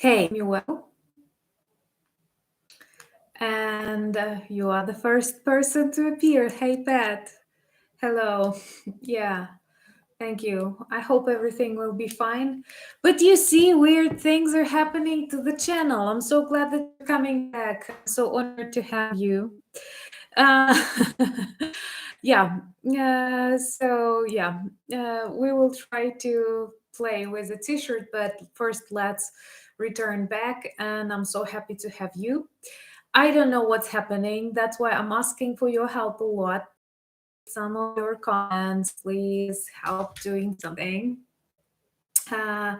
Hey, you well? And you are the first person to appear. Hey, Pat. Hello. Yeah, thank you. I hope everything will be fine. But you see, weird things are happening to the channel. I'm so glad that you're coming back. I'm so honored to have you. Uh, yeah. We will try to play with a t-shirt, but first let's return back. And I'm so happy to have you. I don't know what's happening. That's why I'm asking for your help a lot. Some of your comments, please help doing something. Uh,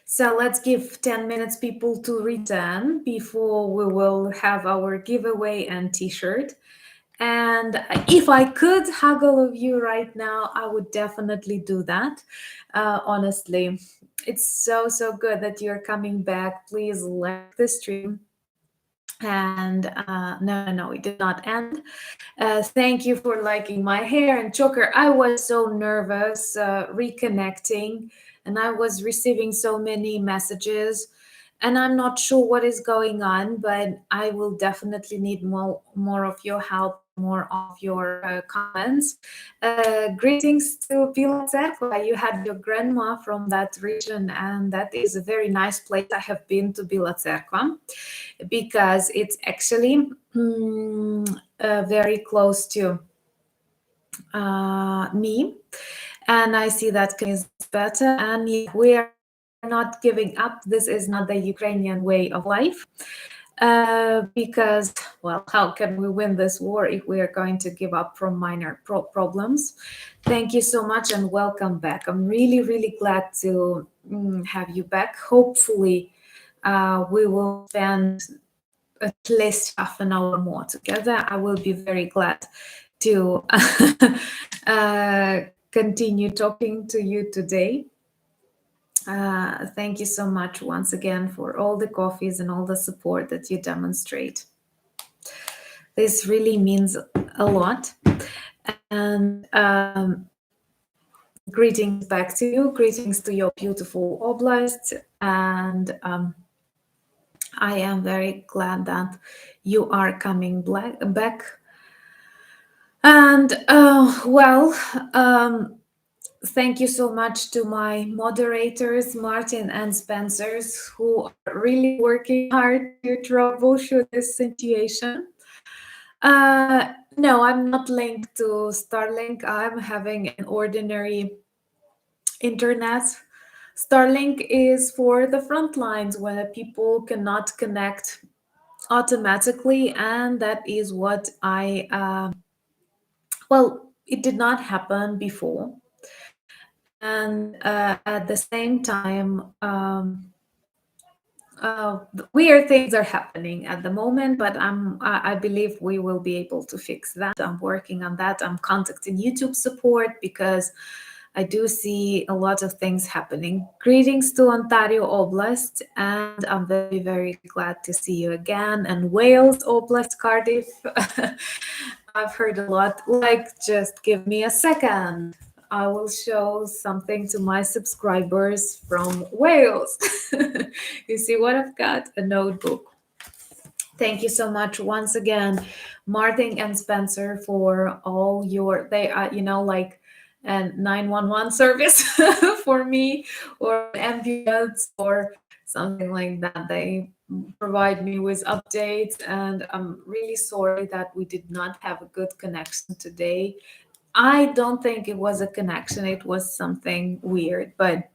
so let's give 10 minutes people to return before we will have our giveaway and t-shirt. And if I could hug all of you right now, I would definitely do that. Honestly, it's so good that you're coming back. Please like the stream. And no, it did not end. Thank you for liking my hair and choker. I was so nervous reconnecting, and I was receiving so many messages, and I'm not sure what is going on, but I will definitely need more of your help, more of your comments. Greetings to Pila Cerkva. You had your grandma from that region, and that is a very nice place. I have been to Bila Cerkva because it's actually very close to me, and I see that is better. And we are not giving up. This is not the Ukrainian way of life. Because, well, how can we win this war if we are going to give up from minor problems? Thank you so much and welcome back. I'm really glad to have you back. Hopefully, we will spend at least half an hour more together. I will be very glad to continue talking to you today. Thank you so much once again for all the coffees and all the support that you demonstrate. This really means a lot. And greetings back to you. Greetings to your beautiful oblast. And I am very glad that you are coming back. And thank you so much to my moderators, Martin and Spencers, who are really working hard to troubleshoot this situation. No, I'm not linked to Starlink. I'm having an ordinary internet. Starlink is for the front lines when people cannot connect automatically, and that is what it did not happen before. And at the same time, weird things are happening at the moment, but I believe we will be able to fix that. I'm working on that. I'm contacting YouTube support because I do see a lot of things happening. Greetings to Ontario Oblast, and I'm very glad to see you again. And Wales Oblast, Cardiff. I've heard a lot. Just give me a second. I will show something to my subscribers from Wales. You see what I've got? A notebook. Thank you so much once again, Martin and Spencer, for all your, they are, a 911 service for me, or ambulance, or something like that. They provide me with updates, and I'm really sorry that we did not have a good connection today. I don't think it was a connection, it was something weird, but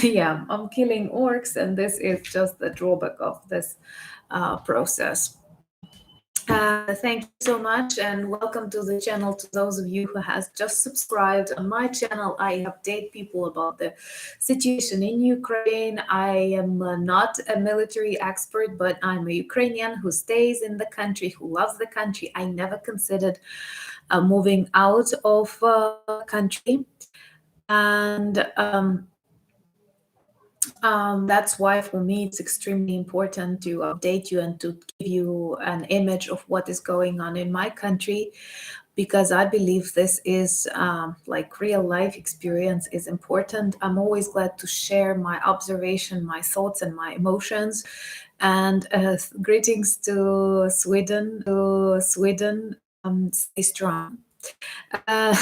yeah, I'm killing orcs, and this is just the drawback of this process. Thank you so much, and welcome to the channel. To those of you who has just subscribed on my channel, I update people about the situation in Ukraine. I am not a military expert, but I'm a Ukrainian who stays in the country, who loves the country. I never considered moving out of the country, and that's why for me it's extremely important to update you and to give you an image of what is going on in my country. because I believe this is like real life experience is important. I'm always glad to share my observation, my thoughts, and my emotions. And greetings to Sweden. Stay strong. Uh,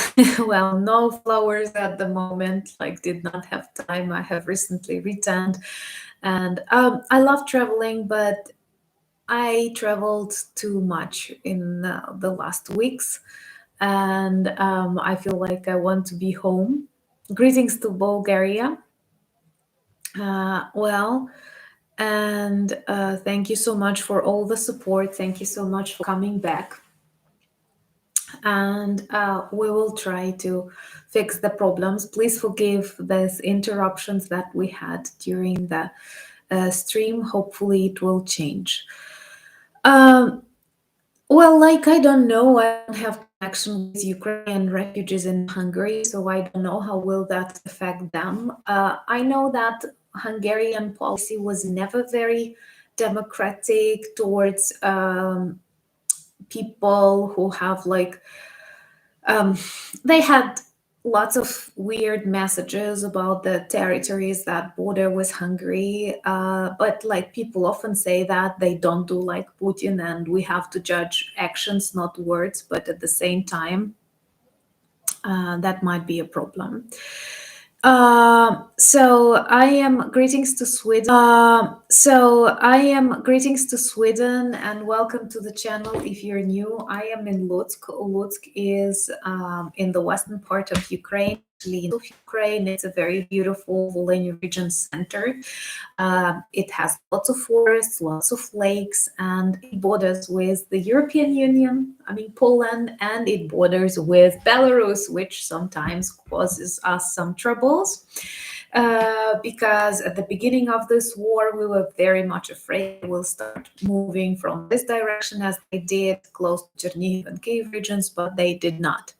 well, no flowers at the moment. Like, did not have time. I have recently returned, and I love traveling, but I traveled too much in the last weeks, and I feel like I want to be home. Greetings to Bulgaria. Well, and thank you so much for all the support. Thank you so much for coming back. And we will try to fix the problems. Please forgive these interruptions that we had during the stream. Hopefully, it will change. Um, Well, like, I don't know. I don't have connection with Ukrainian refugees in Hungary, so I don't know how will that affect them. I know that Hungarian policy was never very democratic towards people who have like they had lots of weird messages about the territories that border with Hungary. But like people often say that they don't do like Putin and we have to judge actions, not words. But at the same time, that might be a problem. So I am greetings to Sweden. And welcome to the channel. If you're new, I am in Lutsk. Lutsk is in the western part of Ukraine. Actually, in Ukraine, it's a very beautiful Volhynian region center. It has lots of forests, lots of lakes, and it borders with the European Union, I mean Poland, and it borders with Belarus, which sometimes causes us some troubles. Because at the beginning of this war, we were very much afraid we'll start moving from this direction as they did close to Chernihiv and Kiev regions, but they did not.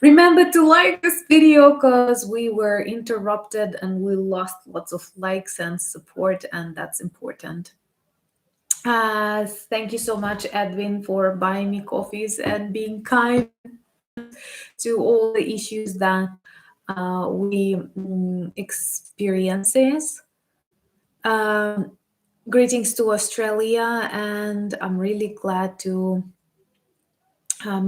Remember to like this video because we were interrupted and we lost lots of likes and support, and that's important. Thank you so much, Edwin, for buying me coffees and being kind to all the issues that we experiences. Greetings to Australia, and I'm really glad to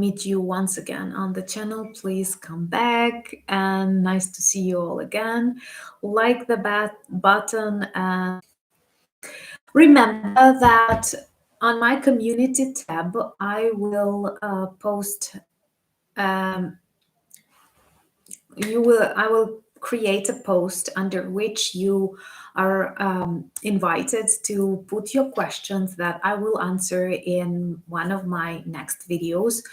meet you once again on the channel. Please come back, and nice to see you all again. Like the button, and remember that on my community tab I will post I will create a post under which you are invited to put your questions that I will answer in one of my next videos.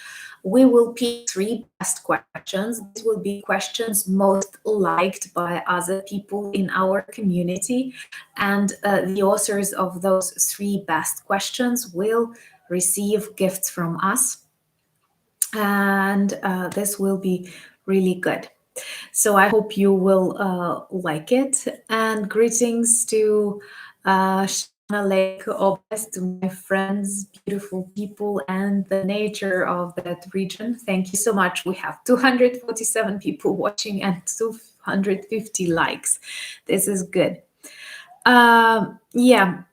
We will pick 3 best questions. These will be questions most liked by other people in our community, and the authors of those 3 best questions will receive gifts from us, and this will be really good. So I hope you will like it. And greetings to Shana Lake, Obas, to my friends, beautiful people, and the nature of that region. Thank you so much. We have 247 people watching and 250 likes. This is good. Yeah.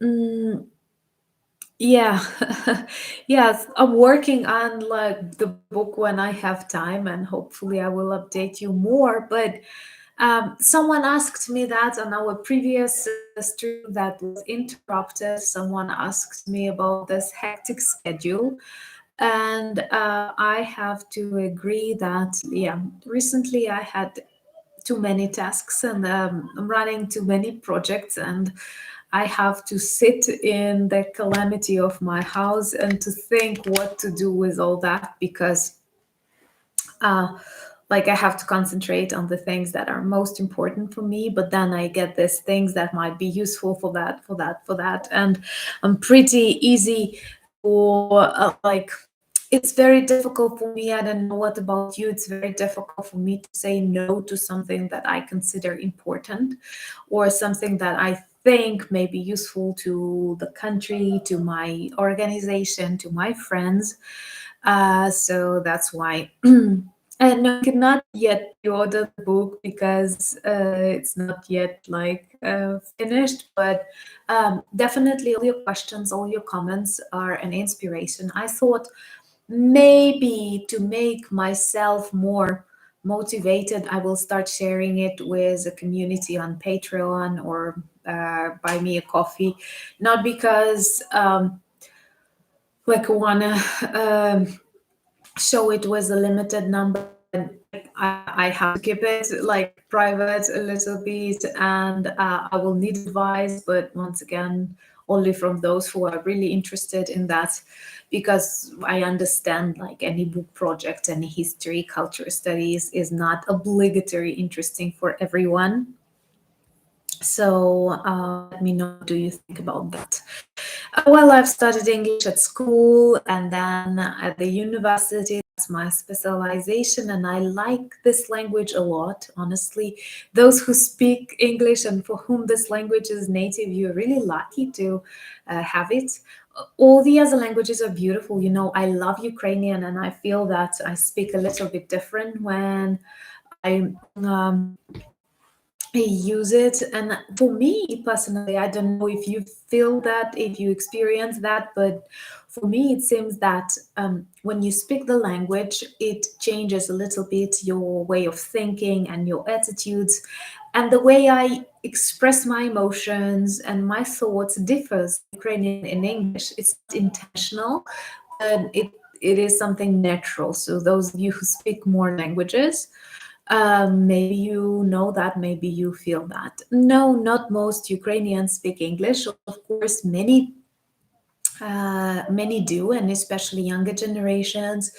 Yeah, yes, I'm working on like the book when I have time, and hopefully I will update you more. But someone asked me that on our previous stream that was interrupted. Someone asked me about this hectic schedule, and I have to agree that, yeah, recently I had too many tasks, and I'm running too many projects, and I have to sit in the calamity of my house and to think what to do with all that, because like I have to concentrate on the things that are most important for me, but then I get these things that might be useful for that. And I'm pretty easy for like, it's very difficult for me. I don't know what about you. It's very difficult for me to say no to something that I consider important, or something that I think may be useful to the country, to my organization, to my friends. So that's why. And no, I cannot yet order the book because it's not yet like finished. But definitely, all your questions, all your comments are an inspiration. I thought maybe to make myself more motivated, I will start sharing it with a community on Patreon or buy me a coffee, not because like wanna show it was a limited number and I have to keep it like private a little bit, and I will need advice, but once again only from those who are really interested in that, because I understand like any book project, any history, culture studies is not obligatory interesting for everyone. So let me know what do you think about that. Well, I've studied English at school and then at the university. That's my specialization, and I like this language a lot, honestly. Those who speak English and for whom this language is native, you're really lucky to have it. All the other languages are beautiful. You know, I love Ukrainian, and I feel that I speak a little bit different when I use it. And for me personally, I don't know if you feel that, if you experience that, but for me it seems that when you speak the language, it changes a little bit your way of thinking and your attitudes, and the way I express my emotions and my thoughts differs Ukrainian and English. It's not intentional, but it is something natural. So those of you who speak more languages, maybe you know that, maybe you feel that. No, not most Ukrainians speak English. Of course, many do, and especially younger generations,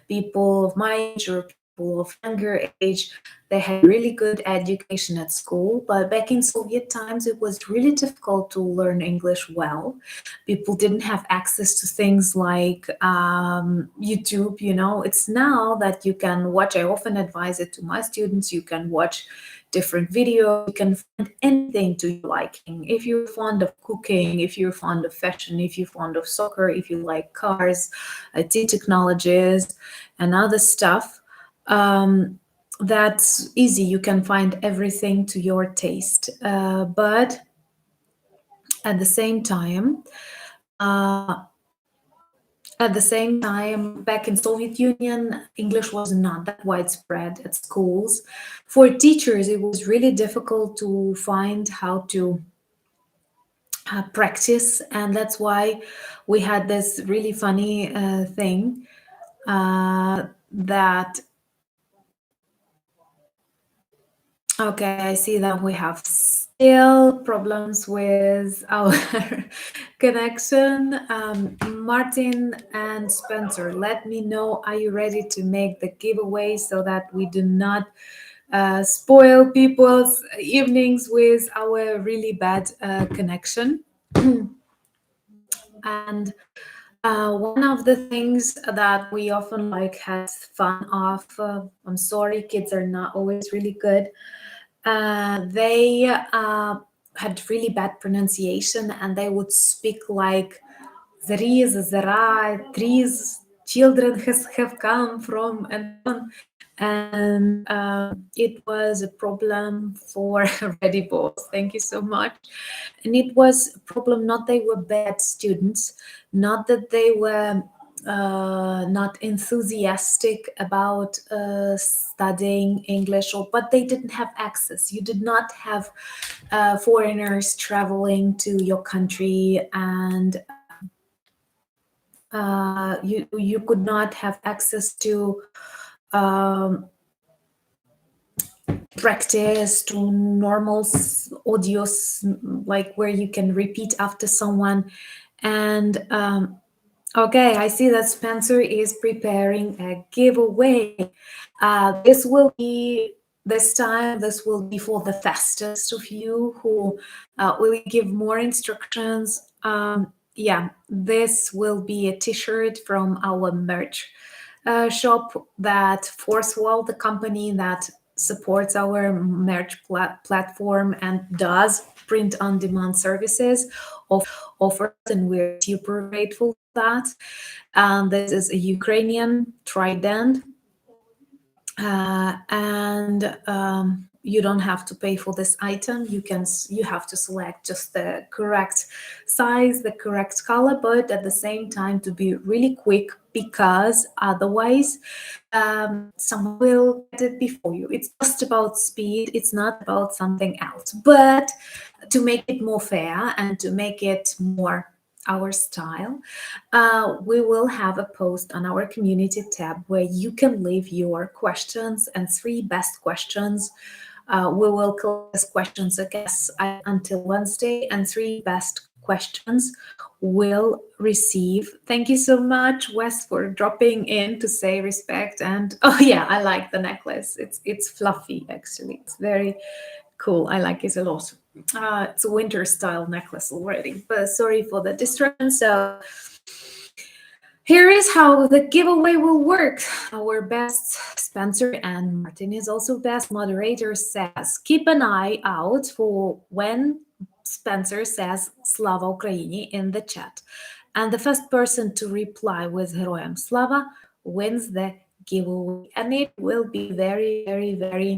people of my age or people of younger age, they had really good education at school. But back in Soviet times, it was really difficult to learn English well. People didn't have access to things like YouTube. You know, it's now that you can watch. I often advise it to my students. You can watch different videos, you can find anything to your liking. If you're fond of cooking, if you're fond of fashion, if you're fond of soccer, if you like cars, IT technologies, and other stuff, that's easy. You can find everything to your taste. But at the same time, uh, back in Soviet Union, English was not that widespread at schools. For teachers, it was really difficult to find how to practice, and that's why we had this really funny thing that okay, I see that we have still problems with our connection. Martin and Spencer, let me know, are you ready to make the giveaway so that we do not spoil people's evenings with our really bad connection? And one of the things that we often like had fun of, I'm sorry, kids are not always really good. They had really bad pronunciation, and they would speak like there is, trees, children have come from, and on. And it was a problem for Ready Balls. Thank you so much. And it was a problem, not they were bad students, not that they were not enthusiastic about studying English, or but they didn't have access. You did not have foreigners traveling to your country, and you could not have access to practice, to normal audios, like where you can repeat after someone. And okay, I see that Spencer is preparing a giveaway. This will be this time. This will be for the fastest of you who will give more instructions. Yeah, this will be a T-shirt from our merch shop that Forcewall, the company that supports our merch platform and does print-on-demand services offers, and we're super grateful for that. This is a Ukrainian trident, and you don't have to pay for this item. You have to select just the correct size, the correct color, but at the same time to be really quick, because otherwise someone will get it before you. It's just about speed, it's not about something else. But to make it more fair and to make it more our style, we will have a post on our community tab where you can leave your questions, and 3 best questions. We will collect these questions, I guess, until Wednesday, and 3 best questions will receive. Thank you so much, Wes, for dropping in to say respect. And oh yeah, I like the necklace. It's fluffy, actually. It's very cool. I like it a lot. It's a winter style necklace already, but sorry for the distraction. So here is how the giveaway will work. Our best Spencer, and Martin is also best moderator, says keep an eye out for when Spencer says Slava Ukraini in the chat, and the first person to reply with Heroyam Slava wins the giveaway. And it will be very, very, very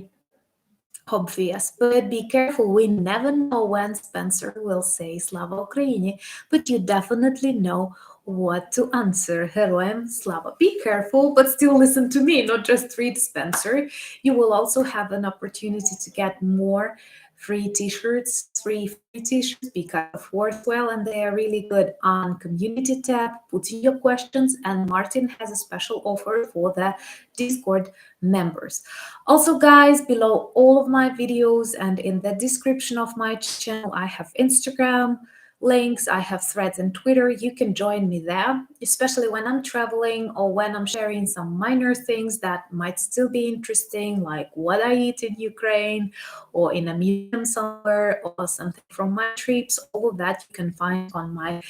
obvious, but be careful. We never know when Spencer will say Slava Ukraini, but you definitely know what to answer. Heroem Slava. Be careful, but still listen to me, not just read Spencer. You will also have an opportunity to get more free t-shirts, 3 free t-shirts, because of Worthwell, and they are really good. On community tab, put in your questions, and Martin has a special offer for the Discord members. Also, guys, below all of my videos and in the description of my channel, I have Instagram links, I have threads and Twitter. You can join me there, especially when I'm traveling or when I'm sharing some minor things that might still be interesting, like what I eat in Ukraine or in a museum somewhere or something from my trips. All of that you can find on my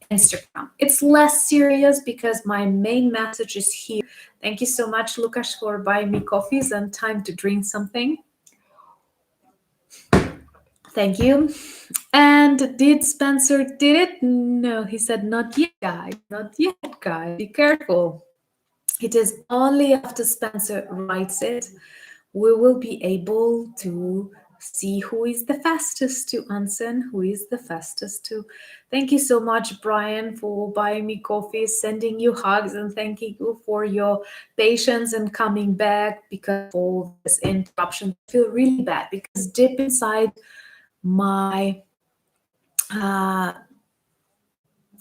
Instagram. It's less serious because my main message is here. Thank you so much, Lukasz, for buying me coffees and time to drink something. Thank you. And did Spencer did it? No, he said not yet, guys. Not yet, guys. Be careful. It is only after Spencer writes it we will be able to see who is the fastest to answer and who is the fastest to. Thank you so much, Brian, for buying me coffee, sending you hugs, and thanking you for your patience and coming back because of all this interruption. I feel really bad because deep inside my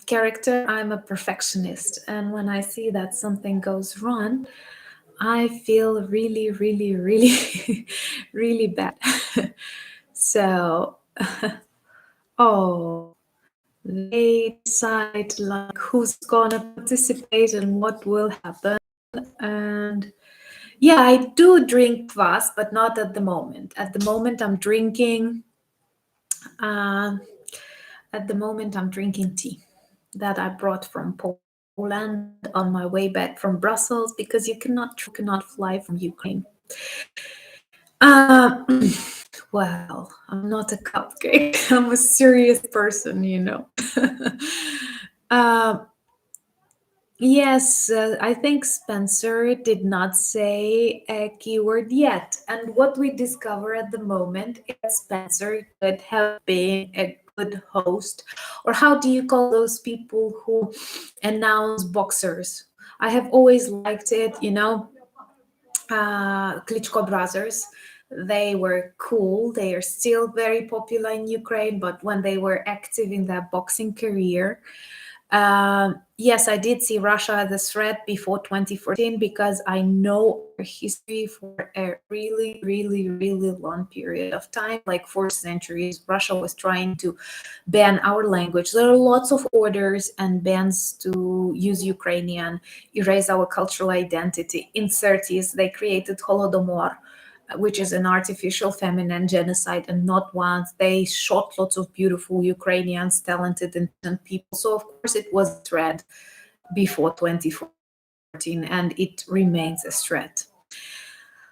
character, I'm a perfectionist, and when I see that something goes wrong, I feel really, really, really, really bad. So, oh, they decide like who's gonna participate and what will happen. And yeah, I do drink kvass, but not at the moment. At the moment, I'm drinking. At the moment, I'm drinking tea that I brought from Poland on my way back from Brussels, because you cannot fly from Ukraine. Well, I'm not a cupcake. I'm a serious person, you know. Yes, I think Spencer did not say a keyword yet. And what we discover at the moment is that Spencer could have been a good host. Or how do you call those people who announce boxers? I have always liked it, you know, Klitschko brothers. They were cool. They are still very popular in Ukraine, but when they were active in their boxing career, yes, I did see Russia as a threat before 2014 because I know our history for a really, really, really long period of time, like 4 centuries. Russia was trying to ban our language. There are lots of orders and bans to use Ukrainian, erase our cultural identity. In 30s, they created Holodomor, which is an artificial feminine genocide, and not once. They shot lots of beautiful Ukrainians, talented and people. So of course it was a threat before 2014, and it remains a threat.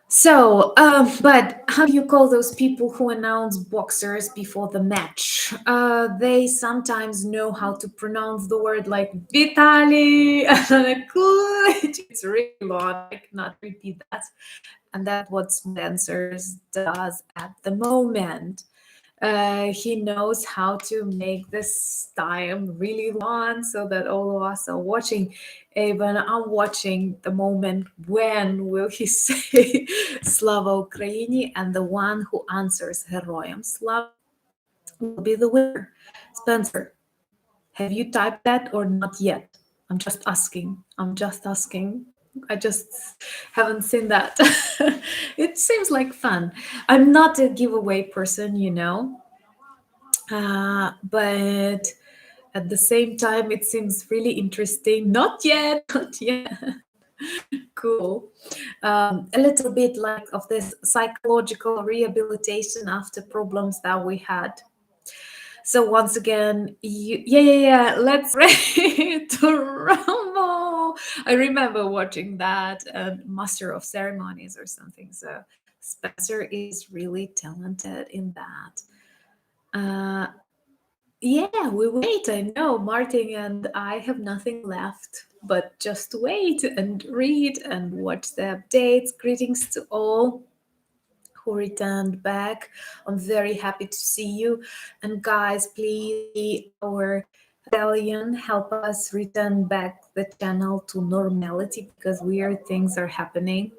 So, but how do you call those people who announce boxers before the match? They sometimes know how to pronounce the word like Vitali, it's really long. I cannot repeat that. And that's what Spencer's does at the moment. He knows how to make this time really long so that all of us are watching. Even I'm watching the moment when will he say Slava Ukraini, and the one who answers Heroyam Slava will be the winner. Spencer, have you typed that or not yet? I'm just asking. I'm just asking. I just haven't seen that. It seems like fun. I'm not a giveaway person, but at the same time, it seems really interesting. Not yet, not yet. Cool. A little bit like of this psychological rehabilitation after problems that we had. So once again, yeah. Let's ready to rumble. I remember watching that Master of Ceremonies or something. So Spencer is really talented in that. Uh, Yeah, we wait. I know, Martin and I have nothing left but just wait and read and watch the updates. Greetings to all who returned back. I'm very happy to see you. And guys, please be our stallion. Help us return back the channel to normality because weird things are happening.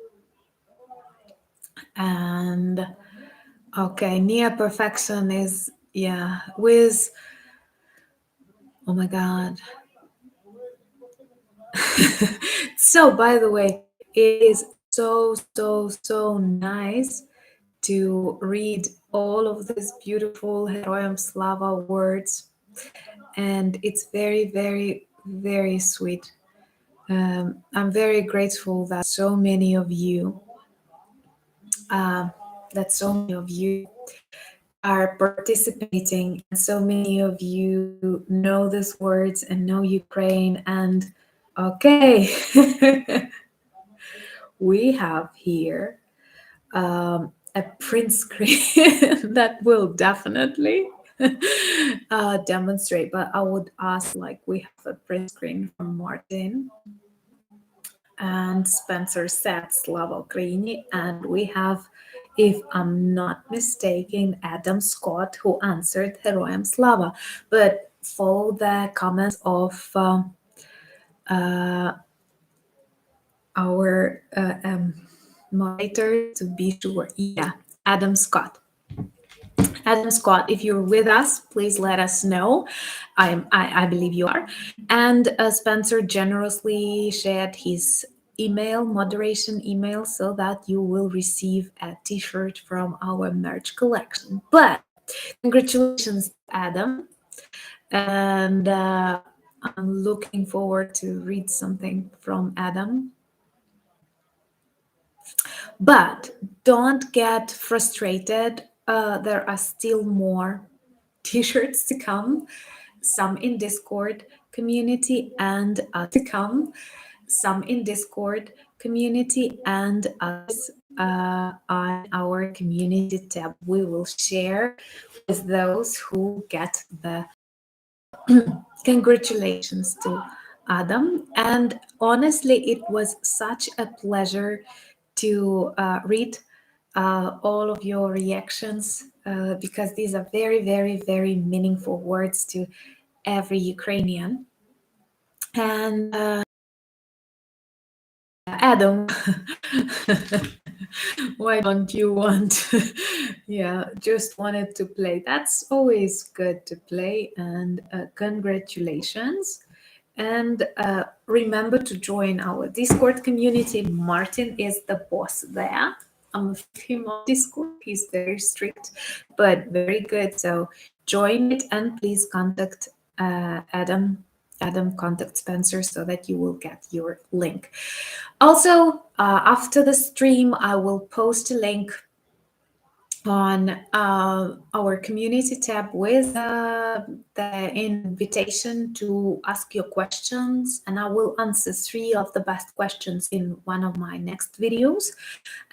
And okay, near perfection is, yeah, with, oh my God. So, by the way, it is so nice to read all of these beautiful Heroyam Slava words, and it's very sweet. I'm very grateful uh, that so many of you are participating, and so many of you know these words and know Ukraine. And okay, we have here a print screen that will definitely demonstrate. But I would ask, like, we have a print screen from Martin and Spencer said Slava Ukraini, and we have, if I'm not mistaken, Adam Scott who answered Heroyam Slava. But follow the comments of uh, our moderators to be sure. Yeah, Adam Scott. Adam Scott, if you're with us, please let us know. I believe you are. And Spencer generously shared his email, moderation email, so that you will receive a t-shirt from our merch collection. But congratulations, Adam. And I'm looking forward to read something from Adam. But don't get frustrated. There are still more t-shirts to come, some in Discord community and to come, some in Discord community and others on our community tab. We will share with those who get the congratulations to Adam. And honestly, it was such a pleasure to read all of your reactions because these are very meaningful words to every Ukrainian. And Adam, why don't you want? Yeah, just wanted to play. That's always good to play. And congratulations. And remember to join our Discord community. Martin is the boss there. I'm with him on Discord. He's very strict, but very good. So join it and please contact Adam. Adam, contact Spencer so that you will get your link. Also, after the stream, I will post a link on our community tab with the invitation to ask your questions, and I will answer 3 of the best questions in one of my next videos,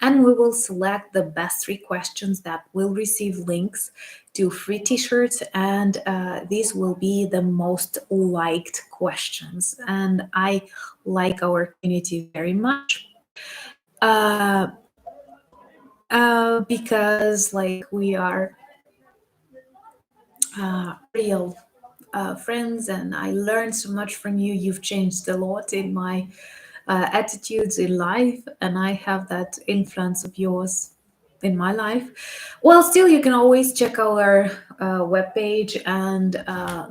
and we will select the best 3 questions that will receive links to free t-shirts, and these will be the most liked questions, and I like our community very much. Because like we are real friends, and I learned so much from you. You've changed a lot in my attitudes in life, and I have that influence of yours in my life. Well, still, you can always check our webpage, and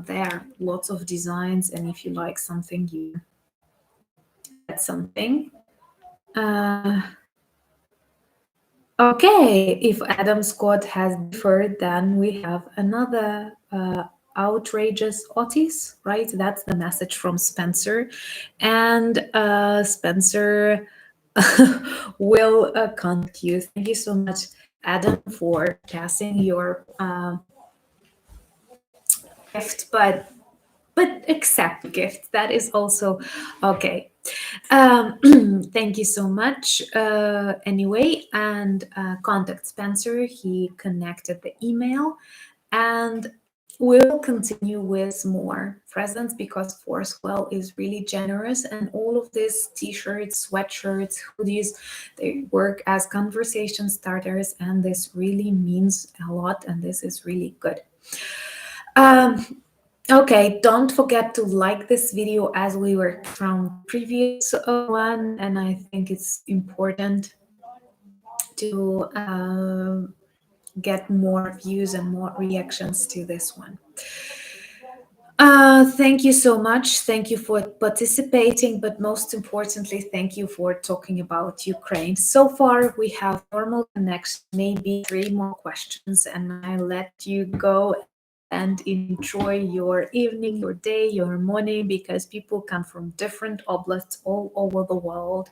there are lots of designs. And if you like something, you add something. Okay, if Adam Scott has differed, then we have another outrageous Otis, right? That's the message from Spencer. And Spencer will contact you. Thank you so much, Adam, for passing your gift, but accept gift. That is also okay. Thank you so much. Anyway, and contact Spencer. He connected the email, and we'll continue with more presents because Forcewell is really generous, and all of these t-shirts, sweatshirts, hoodies, they work as conversation starters, and this really means a lot, and this is really good. Okay, don't forget to like this video as we were from previous one, and I think it's important to get more views and more reactions to this one. Thank you so much. Thank you for participating, but most importantly, thank you for talking about Ukraine. So far, we have normal connection, maybe 3 more questions, and I let you go and enjoy your evening, your day, your morning, because people come from different oblasts all over the world.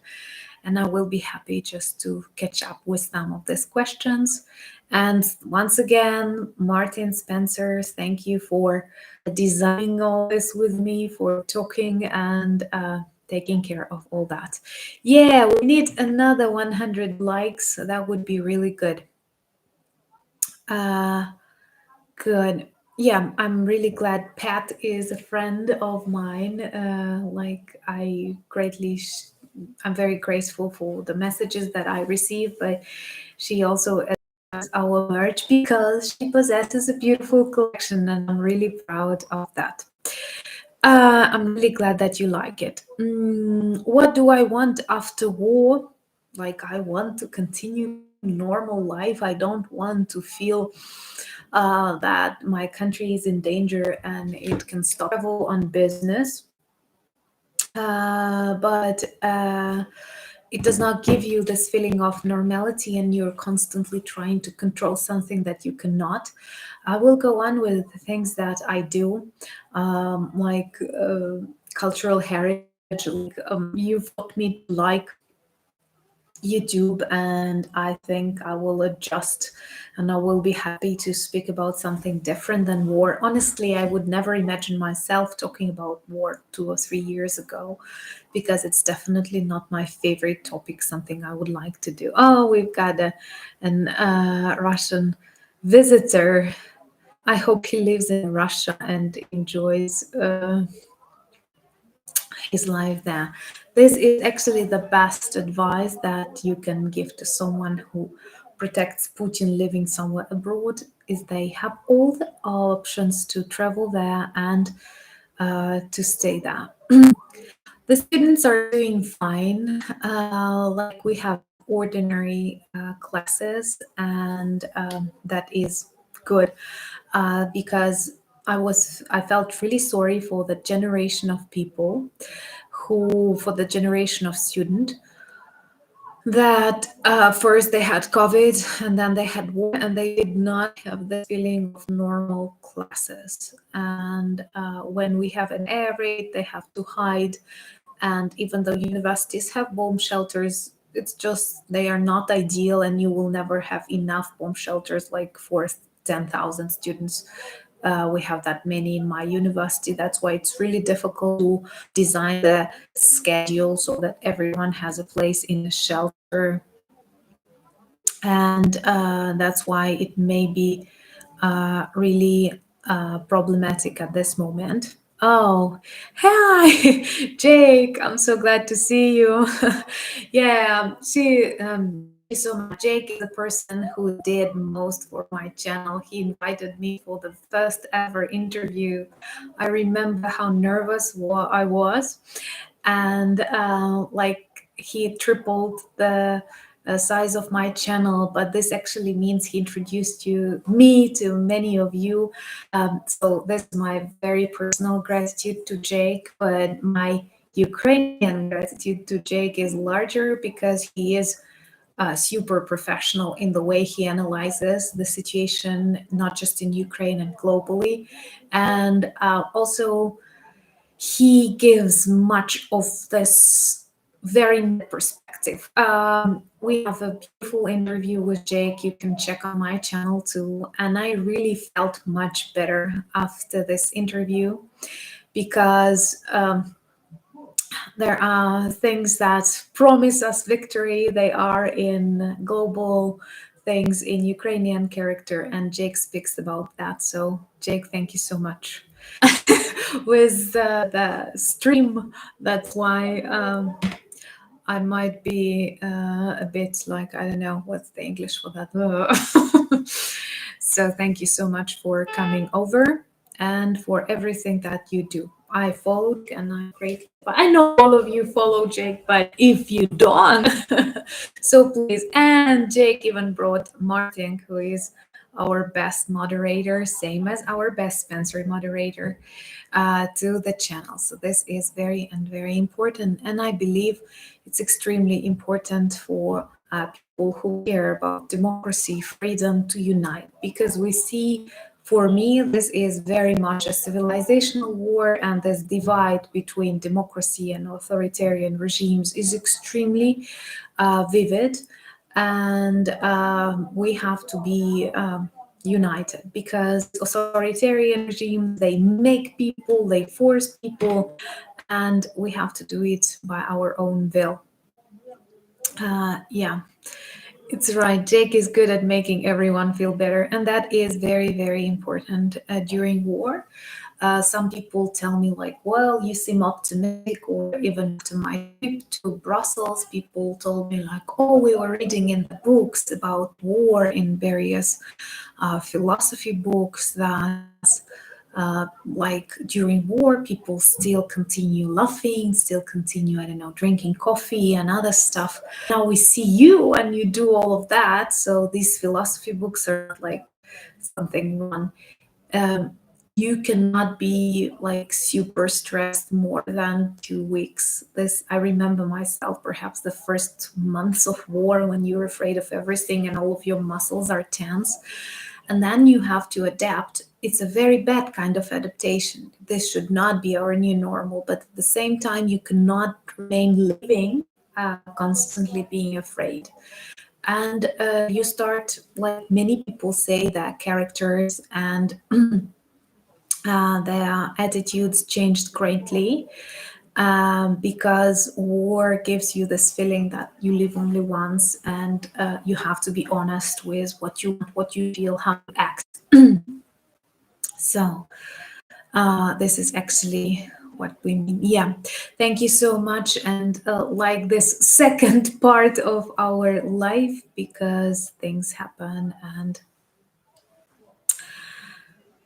And I will be happy just to catch up with some of these questions. And once again, Martin, Spencer, thank you for designing all this with me, for talking and taking care of all that. Yeah, we need another 100 likes. That would be really good. Good. Yeah, I'm really glad Pat is a friend of mine. I'm very grateful for the messages that I receive, but she also adds our merch because she possesses a beautiful collection, and I'm really proud of that. I'm really glad that you like it. What do I want after war? Like, I want to continue normal life. I don't want to feel that my country is in danger and it can stop travel on business. But it does not give you this feeling of normality, and you're constantly trying to control something that you cannot. I will go on with the things that I do, like cultural heritage. Like, you've taught me to like YouTube, and I think I will adjust, and I will be happy to speak about something different than war. Honestly, I would never imagine myself talking about war 2 or 3 years ago, because it's definitely not my favorite topic, something I would like to do. Oh, we've got an Russian visitor. I hope he lives in Russia and enjoys his life there. This is actually the best advice that you can give to someone who protects Putin living somewhere abroad, is they have all the options to travel there and to stay there. The students are doing fine. Like, we have ordinary classes, and that is good, because I felt really sorry for the generation of people for the generation of student that first they had COVID, and then they had war, and they did not have the feeling of normal classes. And when we have an air raid, they have to hide. And even though universities have bomb shelters, it's just they are not ideal, and you will never have enough bomb shelters like for 10,000 students. We have that many in my university. That's why it's really difficult to design the schedule so that everyone has a place in the shelter. And that's why it may be really problematic at this moment. Oh, hi, Jake. I'm so glad to see you. Yeah, thank you so much. Jake is the person who did most for my channel. He invited me for the first ever interview. I remember how nervous I was, and like he tripled the size of my channel, but this actually means he introduced me to many of you. So this is my very personal gratitude to Jake, but my Ukrainian gratitude to Jake is larger because he is super professional in the way he analyzes the situation, not just in Ukraine and globally. And also, he gives much of this very net perspective. We have a beautiful interview with Jake. You can check on my channel too. And I really felt much better after this interview because there are things that promise us victory. They are in global things in Ukrainian character, and Jake speaks about that. So, Jake, thank you so much. With the stream, that's why I might be a bit like, I don't know what's the English for that. So thank you so much for coming over and for everything that you do. I followed and I'm grateful. I know all of you follow Jake, but if you don't, so please. And Jake even brought Martin, who is our best moderator, same as our best Spencer moderator, to the channel. So this is very important, and I believe it's extremely important for people who care about democracy, freedom, to unite, because we see, for me, this is very much a civilizational war, and this divide between democracy and authoritarian regimes is extremely vivid, and we have to be united, because authoritarian regimes, they make people, they force people, and we have to do it by our own will. Yeah, it's right. Jake is good at making everyone feel better, and that is very important during war. Some people tell me like, well, you seem optimistic, or even to my trip to Brussels, people told me like, oh, we were reading in the books about war in various philosophy books that like during war, people still continue laughing, still continue, I don't know, drinking coffee and other stuff. Now we see you and you do all of that. So these philosophy books are like something wrong. You cannot be like super stressed more than 2 weeks. This, I remember myself, perhaps the first months of war, when you're afraid of everything and all of your muscles are tense. And then you have to adapt. It's a very bad kind of adaptation. This should not be our new normal, but at the same time, you cannot remain living constantly being afraid. And you start, like many people say, that characters and their attitudes changed greatly, because war gives you this feeling that you live only once, and you have to be honest with what you want, what you feel, how you act. So this is actually what we mean. Yeah, thank you so much. And like this second part of our life, because things happen. And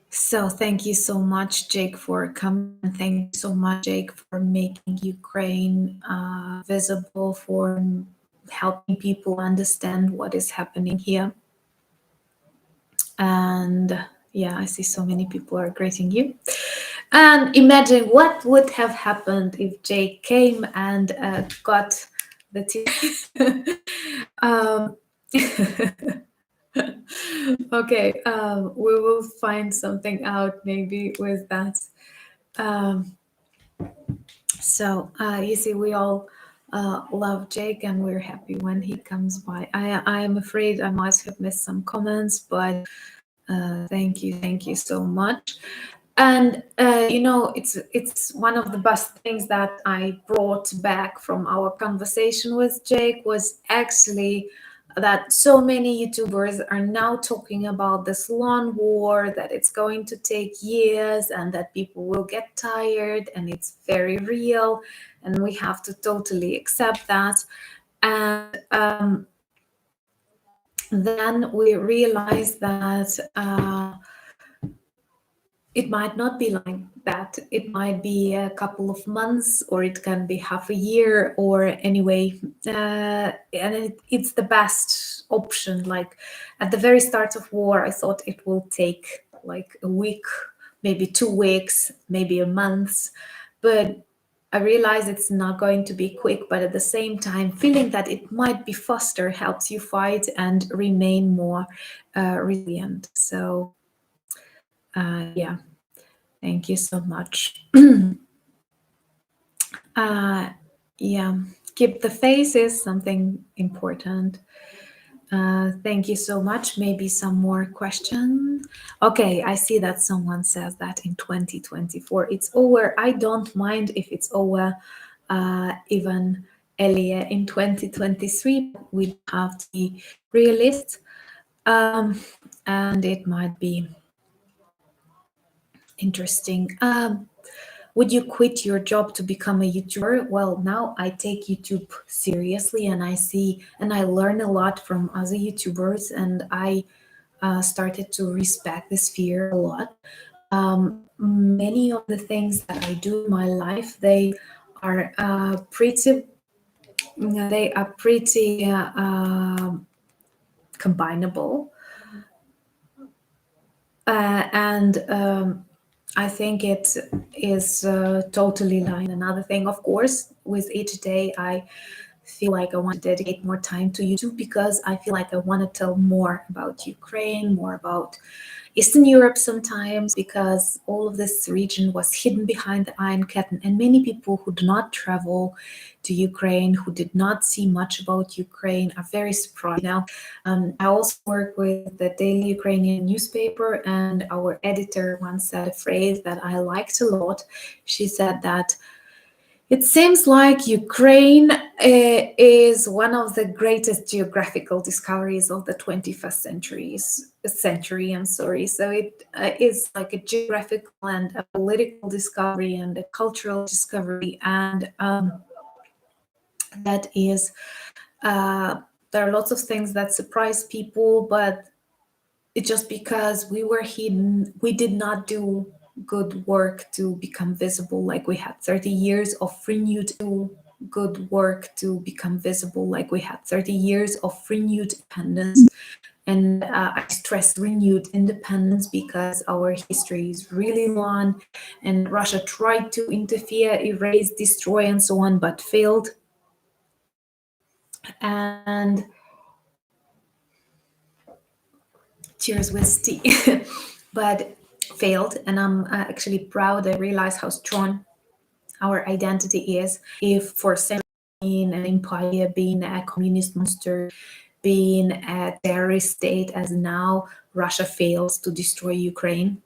so thank you so much, Jake, for coming. Thank you so much, Jake, for making Ukraine visible, for helping people understand what is happening here. And yeah, I see so many people are greeting you. And imagine what would have happened if Jake came and got the okay, we will find something out maybe with that. So you see, we all love Jake, and we're happy when he comes by. I'm afraid I might have missed some comments, but thank you so much. And it's one of the best things that I brought back from our conversation with Jake was actually that so many YouTubers are now talking about this long war, that it's going to take years and that people will get tired, and it's very real, and we have to totally accept that. And then we realize that it might not be like that. It might be a couple of months, or it can be half a year, or anyway. And it's the best option. Like at the very start of war, I thought it will take like a week, maybe 2 weeks, maybe a month. But I realize it's not going to be quick, but at the same time, feeling that it might be faster helps you fight and remain more resilient. So yeah, thank you so much. Yeah, keep the faith is something important. Thank you so much. Maybe some more questions. Okay, I see that someone says that in 2024 it's over. I don't mind if it's over even earlier in 2023. We have to be realist, and it might be interesting. Would you quit your job to become a YouTuber? Well, now I take YouTube seriously, and I see and I learn a lot from other YouTubers, and I started to respect this sphere a lot. Many of the things that I do in my life, they are pretty combinable, and I think it is totally line. Another thing, of course, with each day, I feel like I want to dedicate more time to YouTube, because I feel like I want to tell more about Ukraine, more about Eastern Europe sometimes, because all of this region was hidden behind the Iron Curtain, and many people who do not travel to Ukraine, who did not see much about Ukraine, are very surprised. Now, I also work with the daily Ukrainian newspaper, and our editor once said a phrase that I liked a lot. She said that it seems like Ukraine is one of the greatest geographical discoveries of the 21st century. I'm sorry. So it is like a geographical and a political discovery and a cultural discovery, and that is there are lots of things that surprise people, but it's just because we were hidden. We did not do good work to become visible. Like we had 30 years of renewed good work to become visible. Like we had 30 years of renewed independence. And I stress renewed independence because our history is really long, and Russia tried to interfere, erase, destroy, and so on, but failed. And cheers with tea. But failed, and I'm actually proud. I realize how strong our identity is. If for centuries being an empire, being a communist monster, being a terrorist state, as now Russia fails to destroy Ukraine.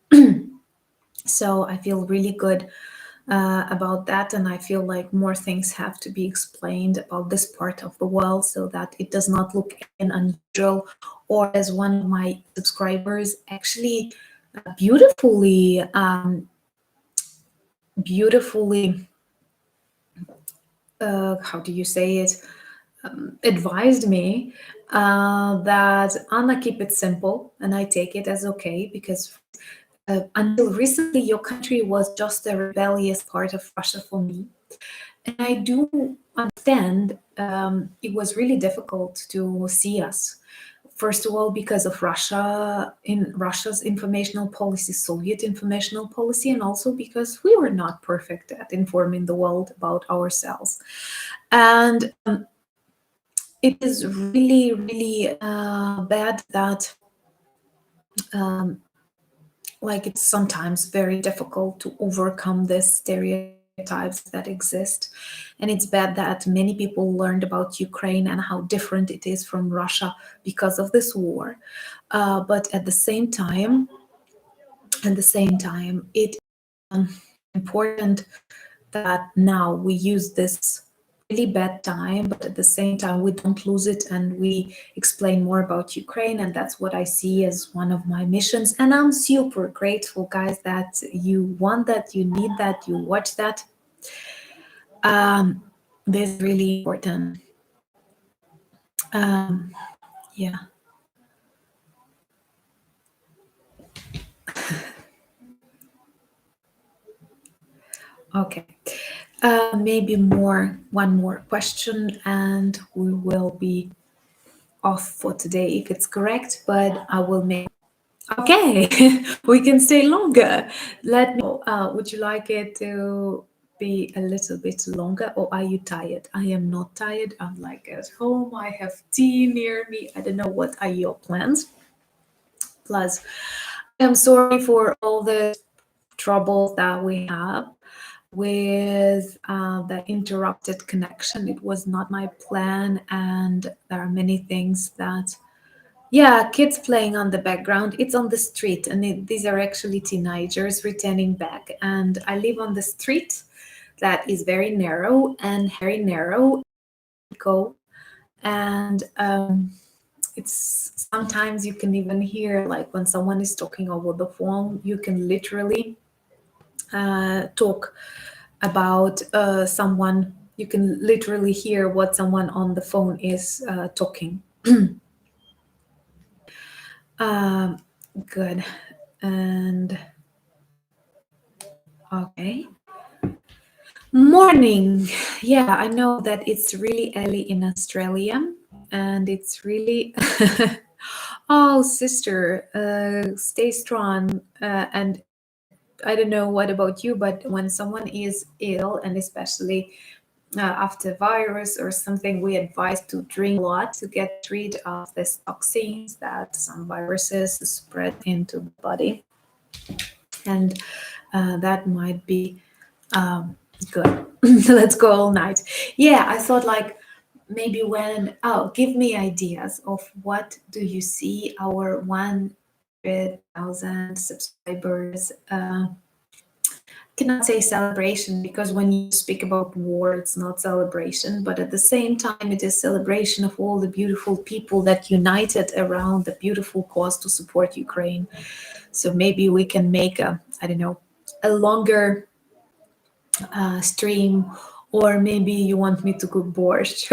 So I feel really good about that, and I feel like more things have to be explained about this part of the world, so that it does not look unusual, or as one of my subscribers actually beautifully how do you say it, advised me that Anna, keep it simple, and I take it as okay, because until recently your country was just a rebellious part of Russia for me. And I do understand it was really difficult to see us. First of all, because of Russia's informational policy, Soviet informational policy, and also because we were not perfect at informing the world about ourselves. And it is really, really bad that like it's sometimes very difficult to overcome this stereotype stereotypes that exist. And it's bad that many people learned about Ukraine and how different it is from Russia because of this war. But at the same time, it important that now we use this really bad time, but at the same time we don't lose it and we explain more about Ukraine. And that's what I see as one of my missions. And I'm super grateful, guys, that you want that, you need that, you watch that. This is really important. Yeah. Okay. Maybe one more question and we will be off for today if it's correct, but I will make. Okay, we can stay longer. Let me know, would you like it to be a little bit longer or are you tired? I am not tired. I'm like at home. I have tea near me. I don't know what are your plans. Plus, I'm sorry for all the trouble that we have with the interrupted connection. It was not my plan, and there are many things that, yeah, kids playing on the background. It's on the street, and these are actually teenagers returning back. And I live on the street that is very narrow, go, and it's sometimes you can even hear, like when someone is talking over the phone, you can literally talk about someone. You can literally hear what someone on the phone is talking. Good. And okay. Morning. Yeah, I know that it's really early in Australia and it's really. Oh, sister, stay strong. And I don't know what about you, but when someone is ill, and especially after virus or something, we advise to drink a lot to get rid of these toxins that some viruses spread into the body. And that might be good. Let's go all night. Yeah, I thought like maybe give me ideas of what do you see our 100,000 subscribers cannot say celebration, because when you speak about war, it's not celebration, but at the same time, it is celebration of all the beautiful people that united around the beautiful cause to support Ukraine. So maybe we can make a longer stream, or maybe you want me to cook borscht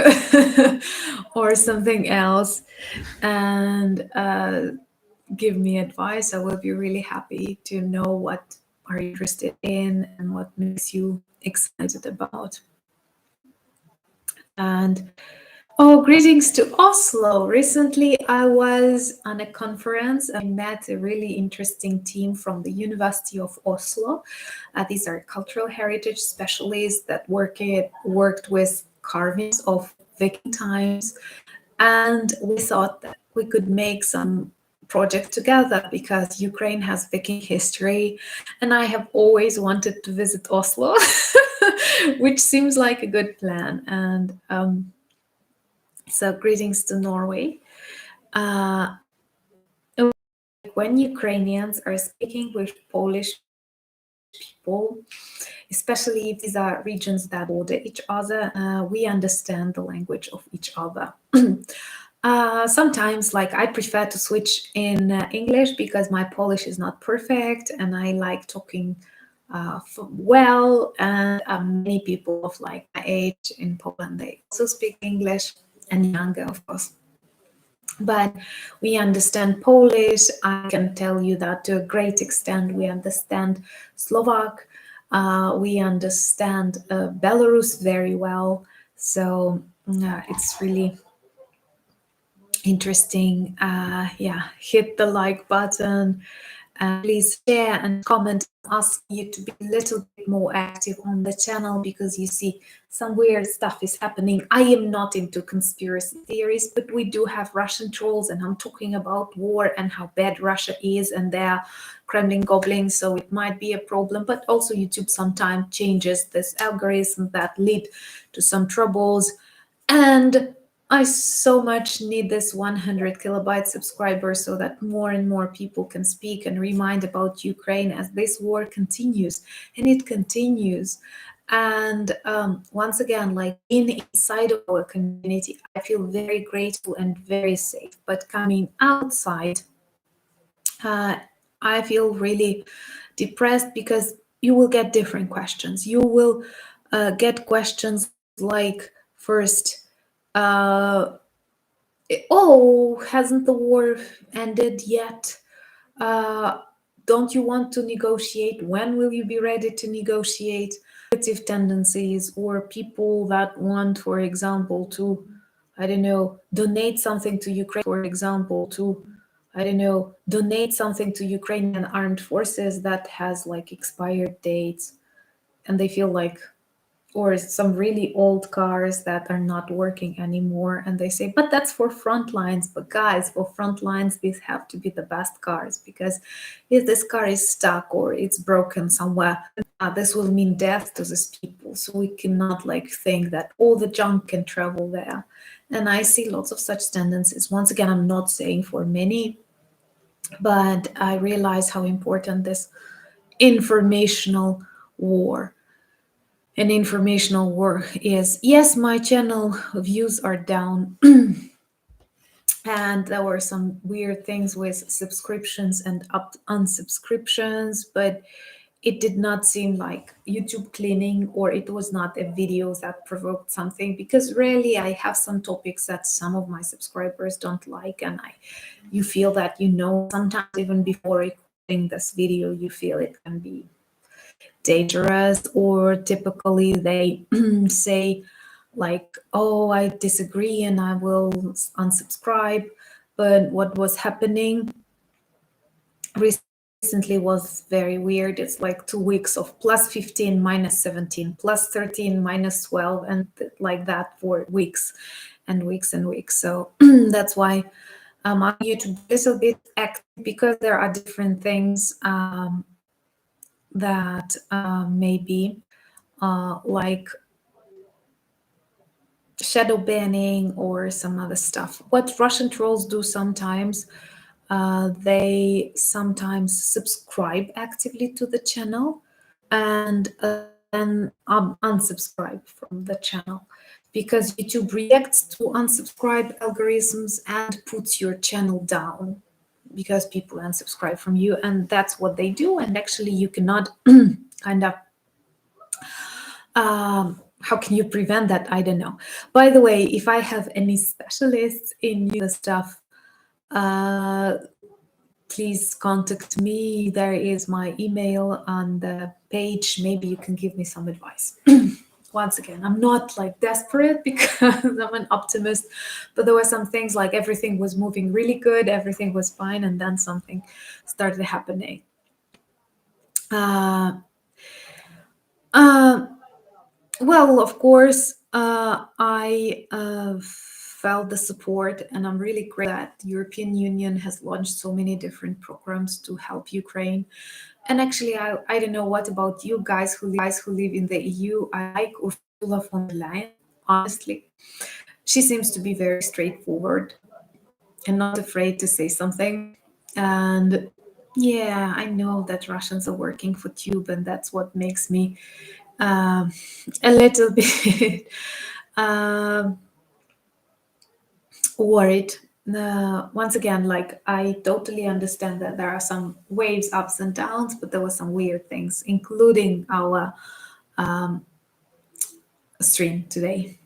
or something else, and give me advice. I will be really happy to know what are you interested in and what makes you excited about. And greetings to Oslo. Recently, I was on a conference. I met a really interesting team from the University of Oslo. These are cultural heritage specialists that worked with carvings of Viking times. And we thought that we could make some project together because Ukraine has Viking history. And I have always wanted to visit Oslo, which seems like a good plan. And so greetings to Norway. When Ukrainians are speaking with Polish people, especially if these are regions that border each other, we understand the language of each other. Sometimes, like, I prefer to switch in English because my Polish is not perfect and I like talking well. And many people of like my age in Poland, they also speak English, and younger, of course. But we understand Polish. I can tell you that to a great extent. We understand Slovak. We understand Belarus very well. So it's really interesting. Hit the like button And please share and comment. Ask you to be a little bit more active on the channel, because you see some weird stuff is happening. I am not into conspiracy theories, but we do have Russian trolls, and I'm talking about war and how bad Russia is, and they're Kremlin goblins, so it might be a problem. But also YouTube sometimes changes this algorithm that lead to some troubles. And I so much need this 100 kilobyte subscriber so that more and more people can speak and remind about Ukraine as this war continues, and it continues. And once again, like inside of our community, I feel very grateful and very safe. But coming outside, I feel really depressed, because you will get different questions. You will get questions like, first, oh, hasn't the war ended yet? Don't you want to negotiate? When will you be ready to negotiate? Negative tendencies, or people that want, for example, to, I don't know, donate something to Ukraine, for example, to, I don't know, donate something to Ukrainian armed forces that has like expired dates, and they feel like, or some really old cars that are not working anymore, and they say, but that's for front lines. But guys, for front lines, these have to be the best cars, because if this car is stuck or it's broken somewhere, this will mean death to these people. So we cannot like think that all the junk can travel there. And I see lots of such tendencies. Once again, I'm not saying for many, but I realize how important this informational war and informational war is. Yes, my channel views are down, and there were some weird things with subscriptions and unsubscriptions, but it did not seem like YouTube cleaning, or it was not a video that provoked something, because really I have some topics that some of my subscribers don't like, and you feel that, sometimes even before recording this video, you feel it can be dangerous, or typically they say like, oh, I disagree and I will unsubscribe. But what was happening recently was very weird. It's like 2 weeks of plus 15, minus 17, plus 13, minus 12, and like that for weeks and weeks and weeks. So that's why on YouTube a little bit active, because there are different things that maybe like shadow banning or some other stuff. What Russian trolls do sometimes, they sometimes subscribe actively to the channel, and then unsubscribe from the channel, because YouTube reacts to unsubscribe algorithms and puts your channel down, because people unsubscribe from you, and that's what they do. And actually you cannot kind of how can you prevent that? I don't know. By the way, if I have any specialists in the stuff, please contact me. There is my email on the page. Maybe you can give me some advice. Once again, I'm not like desperate, because I'm an optimist, but there were some things like everything was moving really good, everything was fine, and then something started happening. Well, of course, I felt the support, and I'm really grateful that the European Union has launched so many different programs to help Ukraine. And actually, I don't know what about you guys who live in the EU. I like Ursula von der Leyen, honestly. She seems to be very straightforward and not afraid to say something. And yeah, I know that Russians are working for Tube, and that's what makes me a little bit worried. Once again, like, I totally understand that there are some waves, ups and downs, but there were some weird things, including our stream today.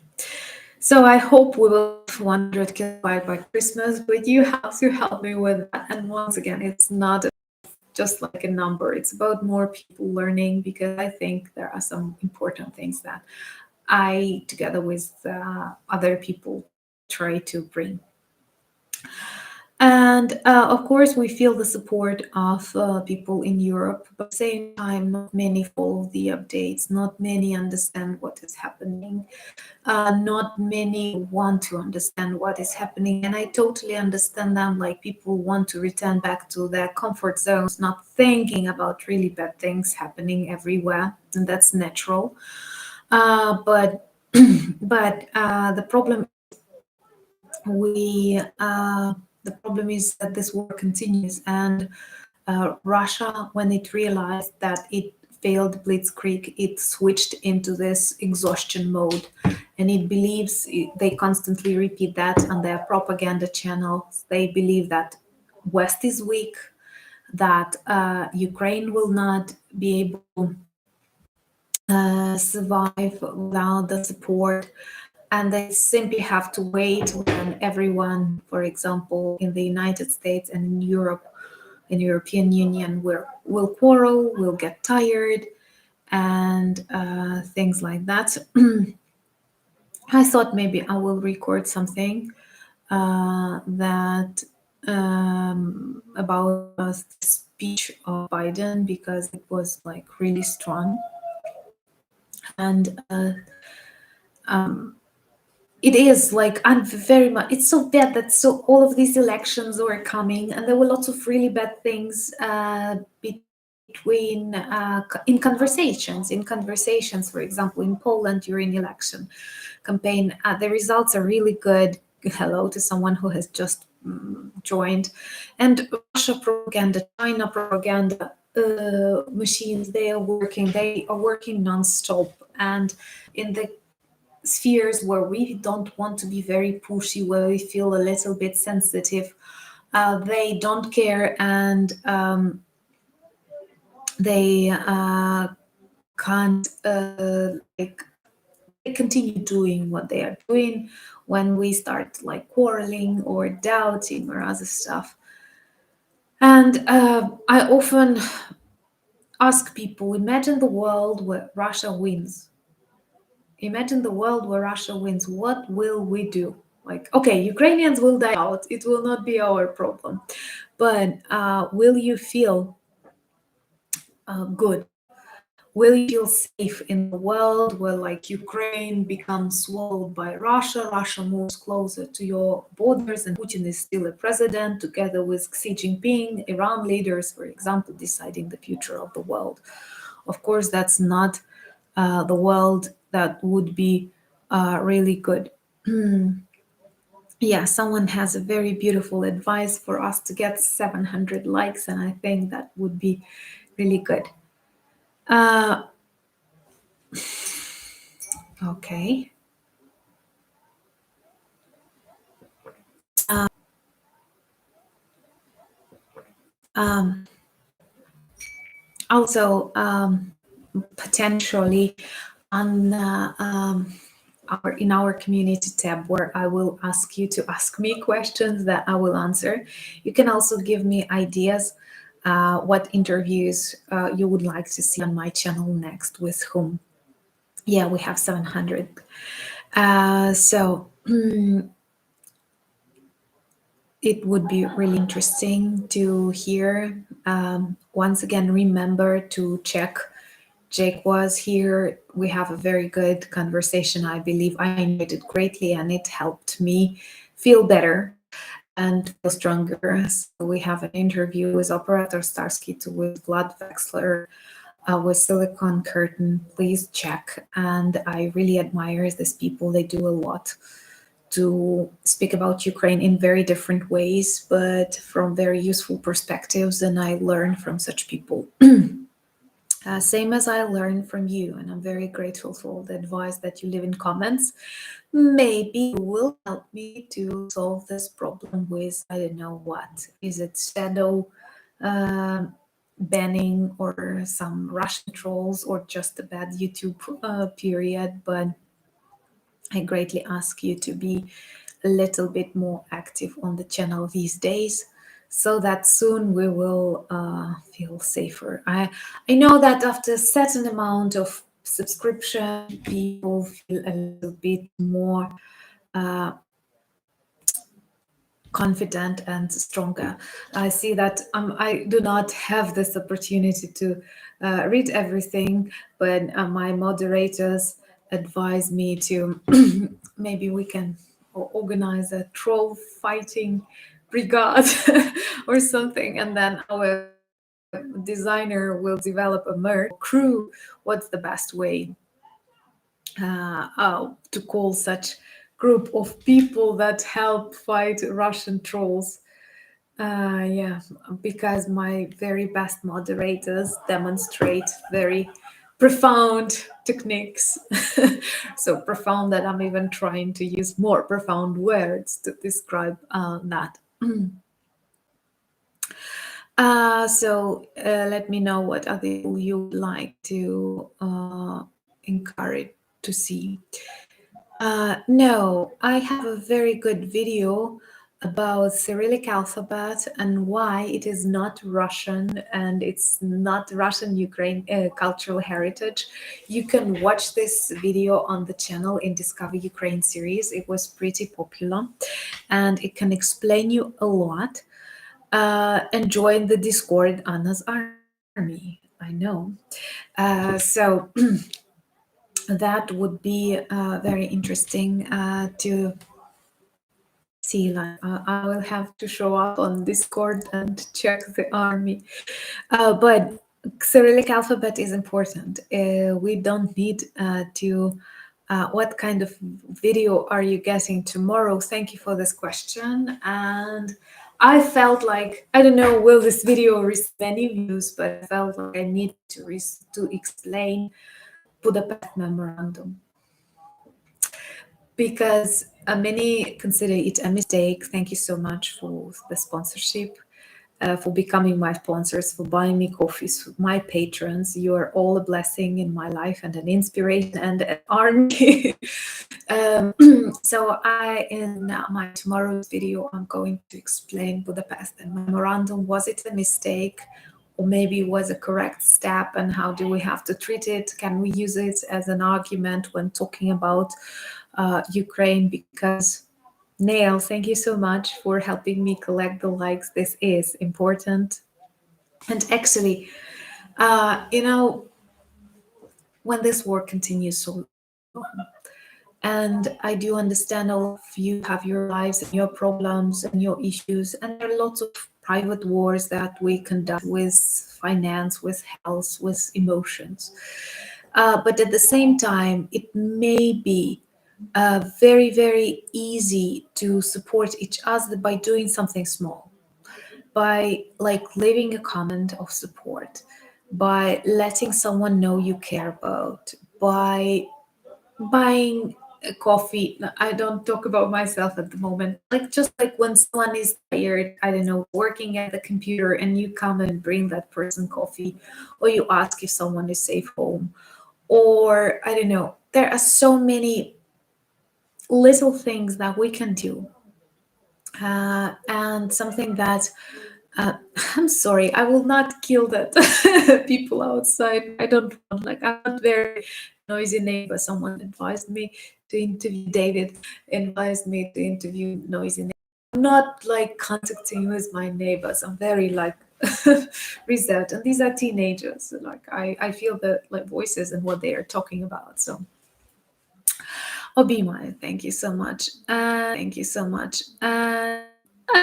So I hope we will have 100 kilobyte by Christmas, but you have to help me with that. And once again, it's not just like a number. It's about more people learning, because I think there are some important things that I, together with other people, try to bring. And of course, we feel the support of people in Europe, but at the same time, not many follow the updates, not many understand what is happening, not many want to understand what is happening. And I totally understand them. Like, people want to return back to their comfort zones, not thinking about really bad things happening everywhere, and that's natural. But the problem we the problem is that this war continues, and Russia, when it realized that it failed blitzkrieg, it switched into this exhaustion mode, and it believes, they constantly repeat that on their propaganda channels. They believe that West is weak, that Ukraine will not be able to survive without the support, and they simply have to wait when everyone, for example, in the United States and in Europe, in the European Union, will quarrel, will get tired, and things like that. I thought maybe I will record something that about the speech of Biden, because it was like really strong, and it is like, I'm very much, it's so bad that so all of these elections were coming, and there were lots of really bad things between in conversations, for example, in Poland during election campaign. The results are really good. Hello to someone who has just joined. And Russia propaganda, China propaganda machines, they are working non-stop. And in the spheres where we don't want to be very pushy, where we feel a little bit sensitive, they don't care, and they can't like, they continue doing what they are doing when we start like quarreling or doubting or other stuff. And I often ask people, imagine the world where Russia wins. Imagine the world where Russia wins. What will we do? Like, okay, Ukrainians will die out. It will not be our problem. But will you feel good? Will you feel safe in the world where, like, Ukraine becomes swallowed by Russia, Russia moves closer to your borders, and Putin is still a president together with Xi Jinping, Iran leaders, for example, deciding the future of the world? Of course, that's not the world that would be really good. Yeah, someone has a very beautiful advice for us to get 700 likes, and I think that would be really good. Okay. Also, potentially on in our community tab, where I will ask you to ask me questions that I will answer. You can also give me ideas what interviews you would like to see on my channel next, with whom. Yeah, we have 700. So it would be really interesting to hear. Once again, remember to check. Jake was here. We have a very good conversation. I believe I enjoyed it greatly, and it helped me feel better and feel stronger. So we have an interview with Operator Starsky, with Vlad Vexler, with Silicon Curtain. Please check. And I really admire these people. They do a lot to speak about Ukraine in very different ways, but from very useful perspectives. And I learn from such people. Same as I learn from you, and I'm very grateful for all the advice that you leave in comments. Maybe you will help me to solve this problem with, I don't know what. Is it shadow banning, or some Russian trolls, or just a bad YouTube period? But I greatly ask you to be a little bit more active on the channel these days, so that soon we will feel safer. I know that after a certain amount of subscription, people feel a little bit more confident and stronger. I see that I do not have this opportunity to read everything, but my moderators advise me to maybe we can organize a troll fighting brigade or something, and then our designer will develop a merge crew. What's the best way to call such group of people that help fight Russian trolls? Yeah, because my very best moderators demonstrate very profound techniques. So profound that I'm even trying to use more profound words to describe that. So let me know what other people you would like to encourage to see. No, I have a very good video about Cyrillic alphabet and why it is not Russian and it's not Russian Ukraine cultural heritage. You can watch this video on the channel in Discover Ukraine series. It was pretty popular and it can explain you a lot. And join the Discord Anna's Army. I know. So that would be very interesting to see. Like I will have to show up on Discord and check the army. But Cyrillic alphabet is important. We don't need to. What kind of video are you getting tomorrow? Thank you for this question. And I felt like, I don't know, will this video receive any views, but I felt like I need to explain Budapest Memorandum. Because many consider it a mistake. Thank you so much for the sponsorship, for becoming my sponsors, for buying me coffees, for my patrons. You are all a blessing in my life and an inspiration and an army. So in my tomorrow's video, I'm going to explain Budapest and Memorandum. Was it a mistake? Or maybe it was a correct step, and how do we have to treat it? Can we use it as an argument when talking about Ukraine? Because Nail, thank you so much for helping me collect the likes. This is important. And actually, you know, when this war continues so long, and I do understand all of you have your lives and your problems and your issues, and there are lots of private wars that we conduct with finance, with health, with emotions. But at the same time, it may be very, very easy to support each other by doing something small, by like leaving a comment of support, by letting someone know you care about, by buying a coffee. I don't talk about myself at the moment. Like just like when someone is tired, I don't know, working at the computer, and you come and bring that person coffee, or you ask if someone is safe home, or I don't know. There are so many little things that we can do, and something that I'm sorry, I will not kill that people outside. I don't want, like, I'm not very noisy neighbor. Someone advised me to interview David, advised me to interview noisy neighbor. I'm not like contacting with my neighbors. I'm very like reserved, and these are teenagers. So, like I feel the like voices and what they are talking about. So Obima, thank you so much. Thank you so much.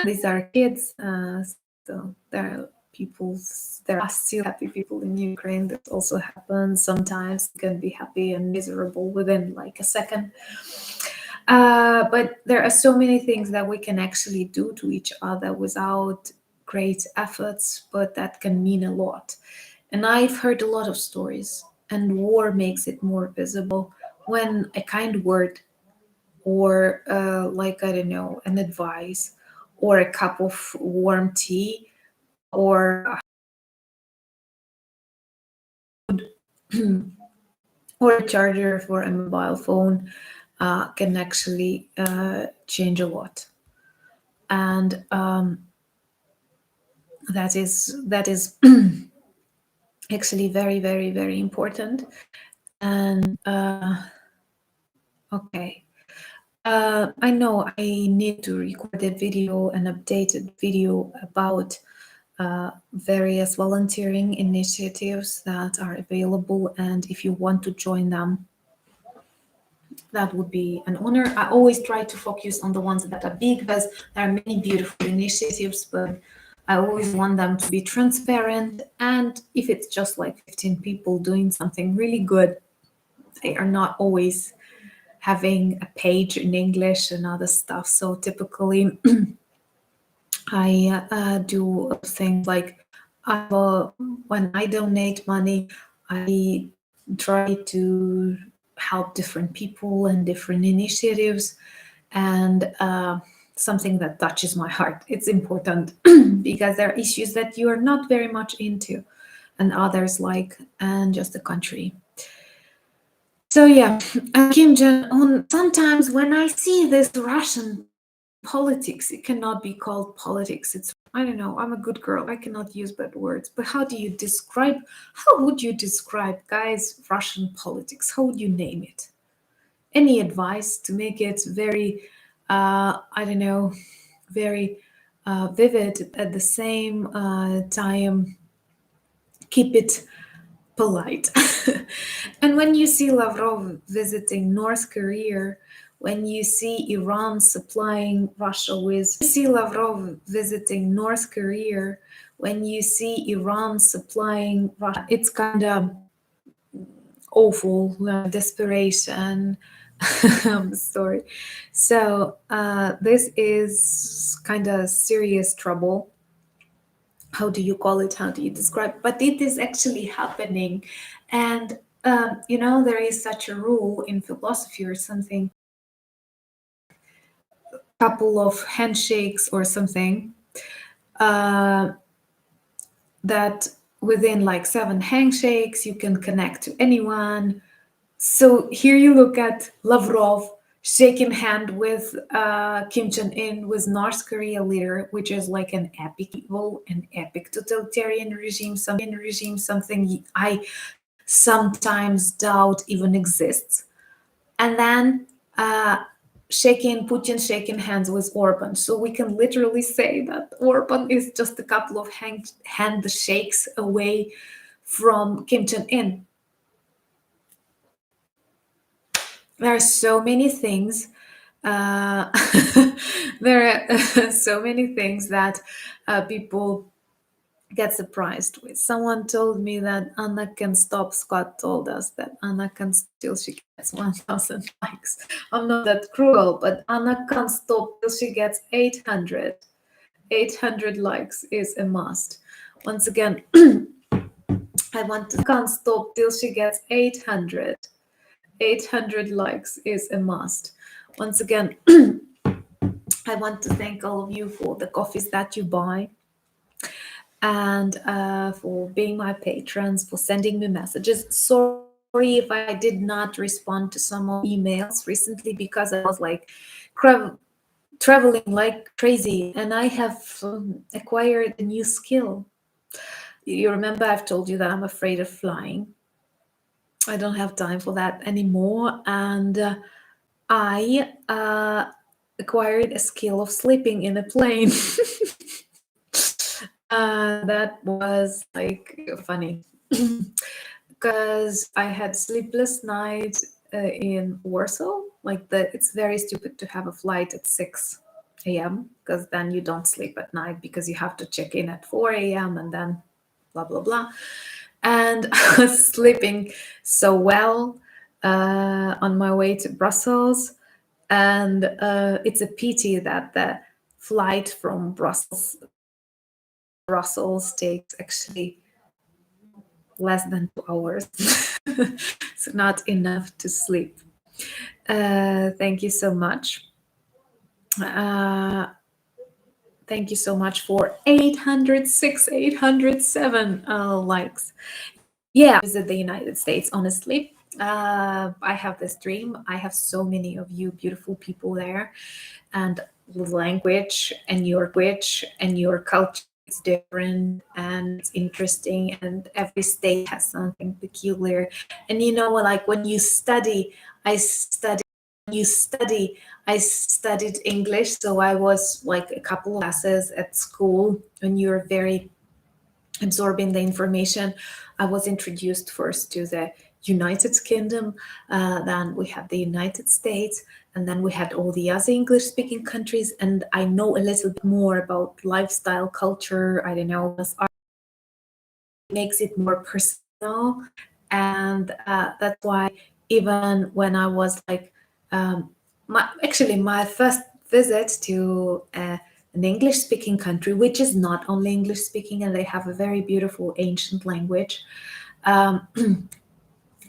These are kids. So there are there are still happy people in Ukraine. That also happens sometimes. You can be happy and miserable within like a second. But there are so many things that we can actually do to each other without great efforts, but that can mean a lot. And I've heard a lot of stories, and war makes it more visible when a kind word, or like, I don't know, an advice, or a cup of warm tea, or or a charger for a mobile phone can actually change a lot. And that is actually very, very, very important. And okay, I know I need to record a video, an updated video about various volunteering initiatives that are available. And if you want to join them, that would be an honor. I always try to focus on the ones that are big because there are many beautiful initiatives, but I always want them to be transparent. And if it's just like 15 people doing something really good, they are not always having a page in English and other stuff. So typically, I do things like when I donate money, I try to help different people and different initiatives, and something that touches my heart. It's important because there are issues that you are not very much into, and others like, and just the country. So yeah, Kim Jong Un. Sometimes when I see this Russian politics, it cannot be called politics. It's, I don't know. I'm a good girl. I cannot use bad words. But how do you describe? How would you describe, guys, Russian politics? How would you name it? Any advice to make it very, I don't know, very vivid at the same time? Keep it polite. And when you see Lavrov visiting North Korea, when you see Iran supplying Russia with, you see Lavrov visiting North Korea, when you see Iran supplying Russia, it's kind of awful, desperation. I'm sorry. So this is kind of serious trouble. How do you call it? How do you describe? But it is actually happening. And, there is such a rule in philosophy or something, couple of handshakes or something, uh, that within like 7 handshakes, you can connect to anyone. So here you look at Lavrov shaking hand with Kim Jong-un, with North Korea leader, which is like an epic evil, an epic totalitarian regime, something I sometimes doubt even exists. And then Putin shaking hands with Orban. So we can literally say that Orban is just a couple of handshakes away from Kim Jong-un. There are so many things. Uh, there are so many things that people get surprised with. Someone told me that Anna can stop. Scott told us that Anna can still she gets 1,000 likes. I'm not that cruel, but Anna can't stop till she gets 800. 800 likes is a must. Once again, I want to can't stop till she gets 800. 800 likes is a must. Once again, I want to thank all of you for the coffees that you buy, and for being my patrons, for sending me messages. Sorry if I did not respond to some emails recently because I was like traveling like crazy, and I have acquired a new skill. You remember I've told you that I'm afraid of flying. I don't have time for that anymore, and I acquired a skill of sleeping in a plane. That was like funny because I had sleepless night in Warsaw. Like it's very stupid to have a flight at 6 a.m. because then you don't sleep at night because you have to check in at 4 a.m. and then blah blah blah. And I was sleeping so well on my way to Brussels, and it's a pity that the flight from Brussels takes actually less than 2 hours. So not enough to sleep. Thank you so much. Thank you so much for 806, 807 likes. Yeah, visit the United States, honestly. I have this dream. I have so many of you beautiful people there, and the language and your culture is different and it's interesting, and every state has something peculiar. And like when you study, I study you study, I studied English, so I was like a couple of classes at school when you're very absorbing the information. I was introduced first to the United Kingdom, then we had the United States, and then we had all the other English speaking countries. And I know a little bit more about lifestyle, culture, I don't know, makes it more personal. And that's why even when I was like, my first visit to an English speaking country, which is not only English speaking, and they have a very beautiful ancient language, um,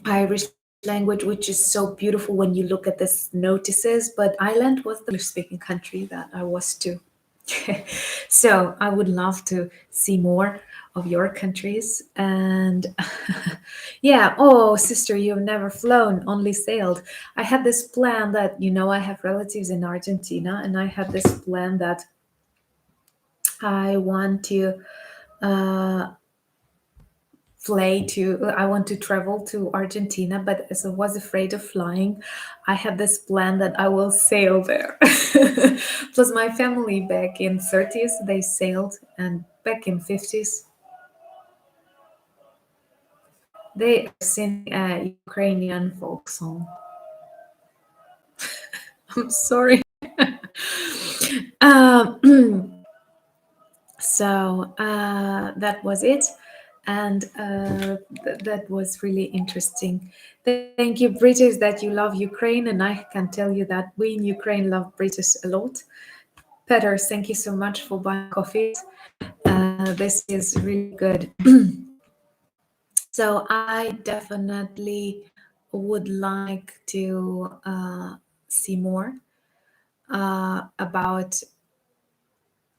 Irish language, which is so beautiful when you look at this notices. But Ireland was the English speaking country that I was to. So I would love to see more of your countries. And yeah, oh, sister, you've never flown, only sailed. I had this plan that, I have relatives in Argentina, and I had this plan that I want to uh, I want to travel to Argentina, but as I was afraid of flying, I had this plan that I will sail there. Plus my family back in 30s, they sailed, and back in 50s, they are singing a Ukrainian folk song. I'm sorry. um, so that was it, and that was really interesting. Thank you, British, that you love Ukraine, and I can tell you that we in Ukraine love British a lot. Peter, thank you so much for buying coffees. This is really good. So I definitely would like to see more about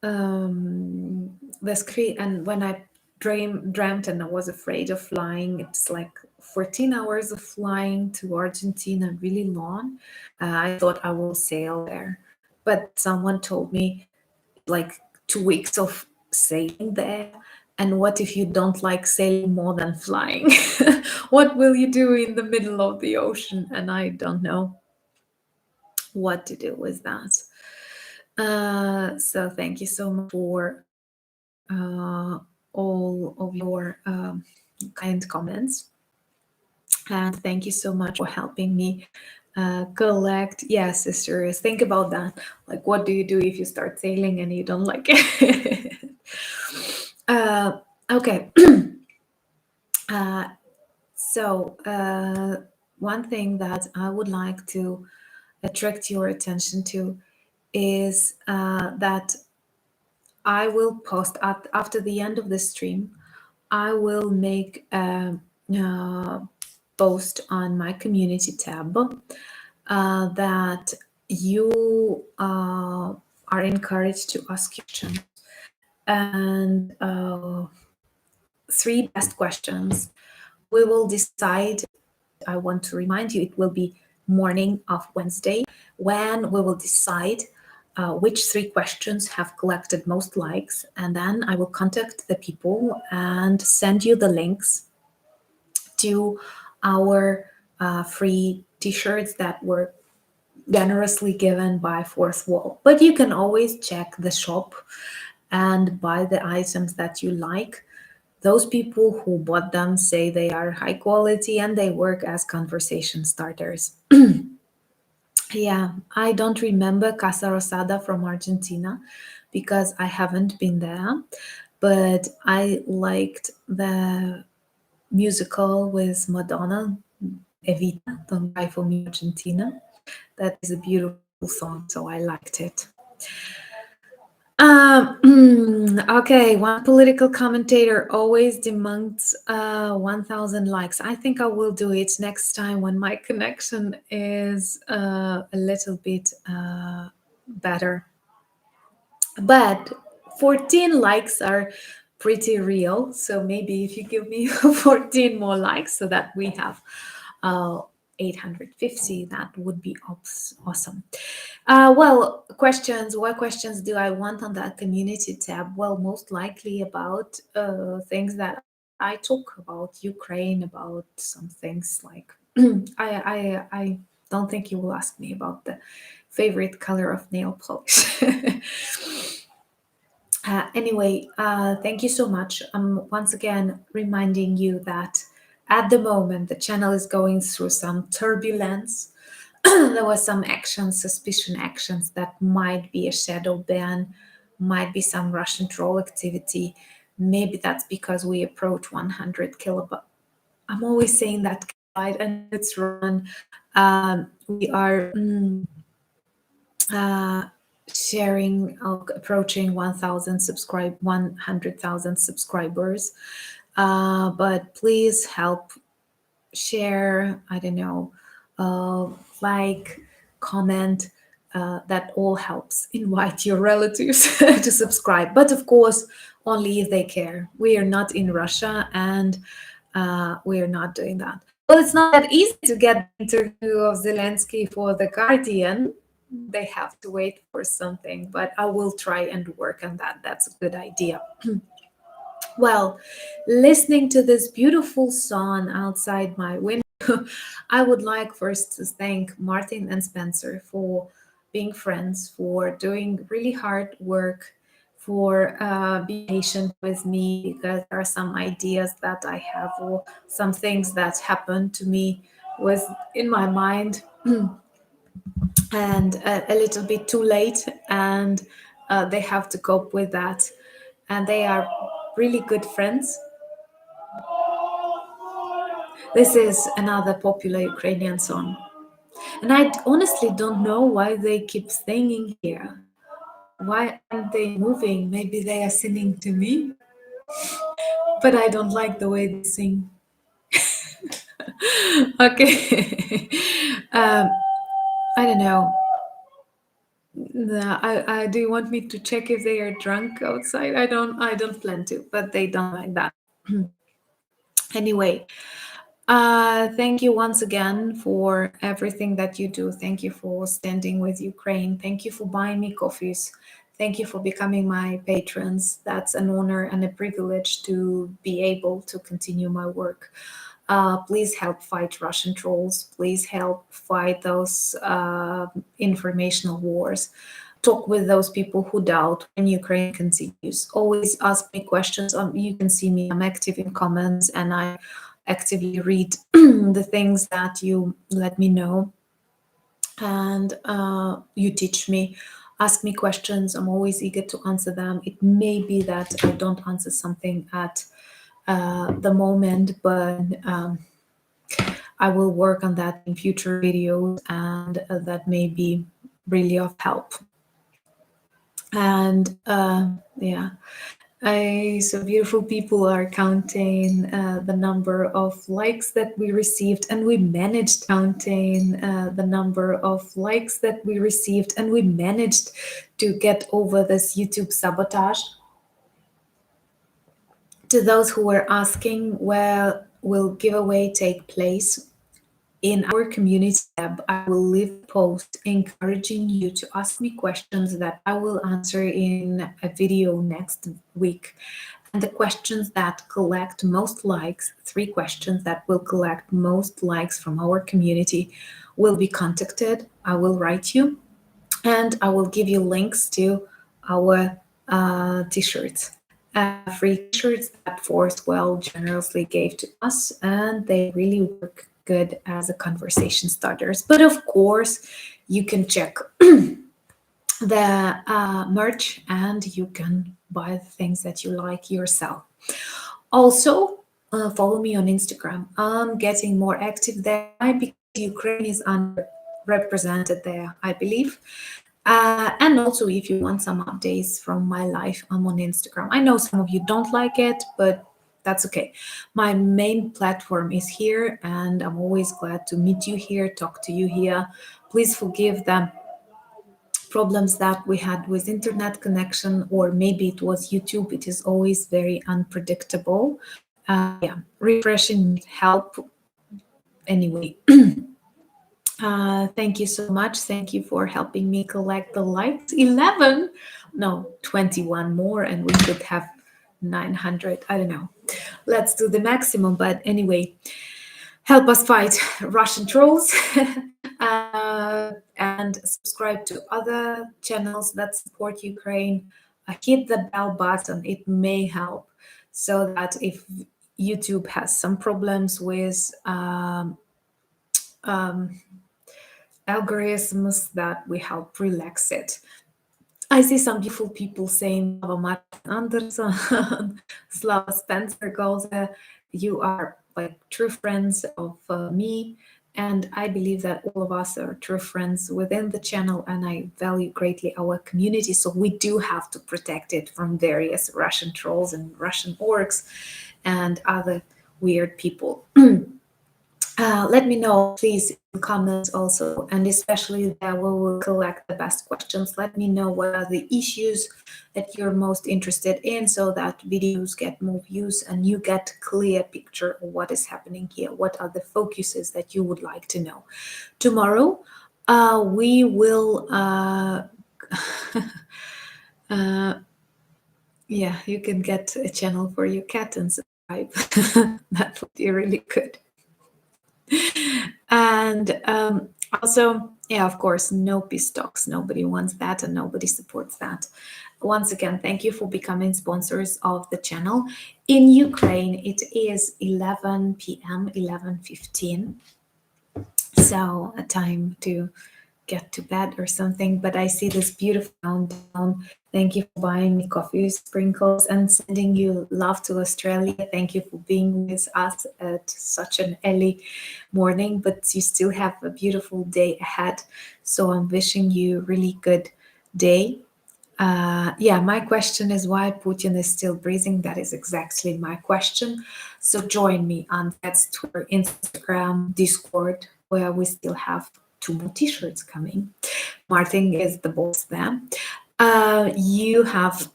the screen. And when I dreamt and I was afraid of flying, it's like 14 hours of flying to Argentina, really long. I thought I will sail there, but someone told me like 2 weeks of sailing there. And what if you don't like sailing more than flying? What will you do in the middle of the ocean? And I don't know what to do with that. So thank you so much for all of your kind comments. And thank you so much for helping me collect. Yeah, sisters, think about that. Like, what do you do if you start sailing and you don't like it? Okay. uh, so one thing that I would like to attract your attention to is that I will post after the end of the stream. I will make a post on my community tab that you are encouraged to ask questions, and 3 best questions. We will decide. I want to remind you, it will be morning of Wednesday when we will decide which 3 questions have collected most likes, and then I will contact the people and send you the links to our free t-shirts that were generously given by Fourth Wall. But you can always check the shop and buy the items that you like. Those people who bought them say they are high quality and they work as conversation starters. Yeah, I don't remember Casa Rosada from Argentina because I haven't been there, but I liked the musical with Madonna, Evita, Don't Cry for Me, Argentina. That is a beautiful song, so I liked it. Okay, one political commentator always demands 1,000 likes. I think I will do it next time when my connection is a little bit better. But 14 likes are pretty real. So maybe if you give me 14 more likes so that we have 850, that would be awesome. Well, questions. What questions do I want on that community tab? Well, most likely about things that I talk about Ukraine, about some things like I don't think you will ask me about the favorite color of nail polish. Anyway, thank you so much. I'm once again reminding you that at the moment the channel is going through some turbulence. There was some actions, suspicion actions that might be a shadow ban, might be some Russian troll activity. Maybe that's because we approach 100 kilobytes. I'm always saying that kilobyte, and it's wrong. We are sharing, approaching 100,000 subscribers. But please help share, I don't know, like, comment. That all helps. Invite your relatives to subscribe, but of course only if they care. We are not in Russia, and we are not doing that. Well, it's not that easy to get the interview of Zelensky for The Guardian. They have to wait for something, but I will try and work on that. That's a good idea. Well, listening to this beautiful song outside my window, I would like first to thank Martin and Spencer for being friends, for doing really hard work, for being patient with me, because there are some ideas that I have, or some things that happened to me was in my mind and a little bit too late, and they have to cope with that. And they are really good friends. This is another popular Ukrainian song. And I honestly don't know why they keep singing here. Why aren't they moving? Maybe they are singing to me, but I don't like the way they sing. Okay. I don't know. Do you want me to check if they are drunk outside? I don't plan to, but they don't like that. Anyway, thank you once again for everything that you do. Thank you for standing with Ukraine. Thank you for buying me coffees. Thank you for becoming my patrons. That's an honor and a privilege to be able to continue my work. Please help fight Russian trolls. Please help fight those informational wars. Talk with those people who doubt when Ukraine continues. Always ask me questions. You can see me. I'm active in comments, and I actively read the things that you let me know, and you teach me. Ask me questions. I'm always eager to answer them. It may be that I don't answer something at the moment, but I will work on that in future videos, and that may be really of help. And yeah, so beautiful people are counting the number of likes that we received, and we managed counting the number of likes that we received, and we managed to get over this YouTube sabotage. To those who were asking, where will giveaway take place? In our community tab, I will leave a post encouraging you to ask me questions that I will answer in a video next week. And the questions that collect most likes, 3 questions that will collect most likes from our community, will be contacted. I will write you, and I will give you links to our t-shirts. Free t-shirts that Forcewell generously gave to us, and they really work good as a conversation starters. But of course, you can check the merch, and you can buy the things that you like yourself. Also, follow me on Instagram. I'm getting more active there because Ukraine is underrepresented there, I believe. And also, if you want some updates from my life, I'm on Instagram. I know some of you don't like it, but that's okay. My main platform is here, and I'm always glad to meet you here, talk to you here. Please forgive the problems that we had with internet connection, or maybe it was YouTube. It is always very unpredictable. Yeah, refreshing help. Anyway. Thank you so much. Thank you for helping me collect the likes. 21 more, and we could have 900. I don't know. Let's do the maximum. But anyway, help us fight Russian trolls. and subscribe to other channels that support Ukraine. Hit the bell button, it may help, so that if YouTube has some problems with algorithms, that we help relax it. I see some beautiful people saying Slava Martin Anderson, Slava Spencer goes, you are like true friends of me. And I believe that all of us are true friends within the channel, and I value greatly our community. So we do have to protect it from various Russian trolls and Russian orcs and other weird people. Let me know, please, in comments also, and especially that we will collect the best questions. Let me know what are the issues that you're most interested in, so that videos get more views and you get clear picture of what is happening here. What are the focuses that you would like to know? Tomorrow, we will. Yeah, you can get a channel for your cat and subscribe. That would be really good. And also, yeah, of course, no peace talks. Nobody wants that and nobody supports that. Once again, thank you for becoming sponsors of the channel. In Ukraine, it is 11 p.m., 11:15. So a time to get to bed or something, but I see this beautiful countdown. Thank you for buying me coffee sprinkles and sending you love to Australia. Thank you for being with us at such an early morning, but you still have a beautiful day ahead. So I'm wishing you a really good day. Yeah, my question is why Putin is still breathing. That is exactly my question. So join me on that's Twitter, Instagram, Discord, where we still have 2 more t-shirts coming. Martin is the boss there. You have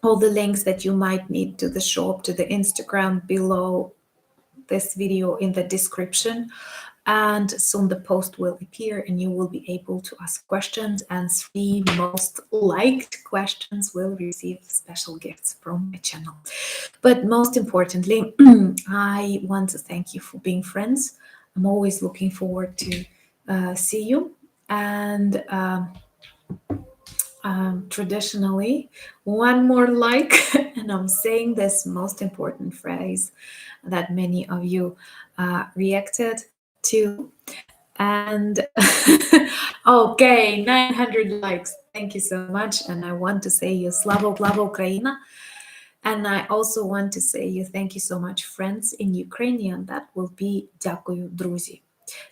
all the links that you might need to the shop, to the Instagram below this video in the description. And soon the post will appear and you will be able to ask questions, and 3 most liked questions will receive special gifts from my channel. But most importantly, I want to thank you for being friends. I'm always looking forward to see you. And traditionally, one more like, and I'm saying this most important phrase that many of you reacted to. And okay, 900 likes. Thank you so much. And I want to say you Slavo Ukraina. And I also want to say you thank you so much, friends in Ukrainian. That will be Дякую, друзі.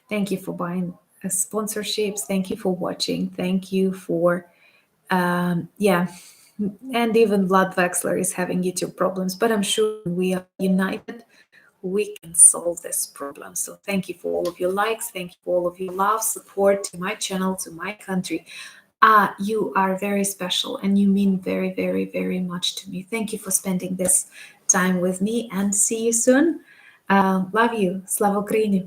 Thank you for buying sponsorships. Thank you for watching. Thank you for, yeah. And even Vlad Wexler is having YouTube problems, but I'm sure we are united. We can solve this problem. So thank you for all of your likes. Thank you for all of your love, support to my channel, to my country. You are very special and you mean very, very, very much to me. Thank you for spending this time with me and see you soon. Love you. Slava Ukraini.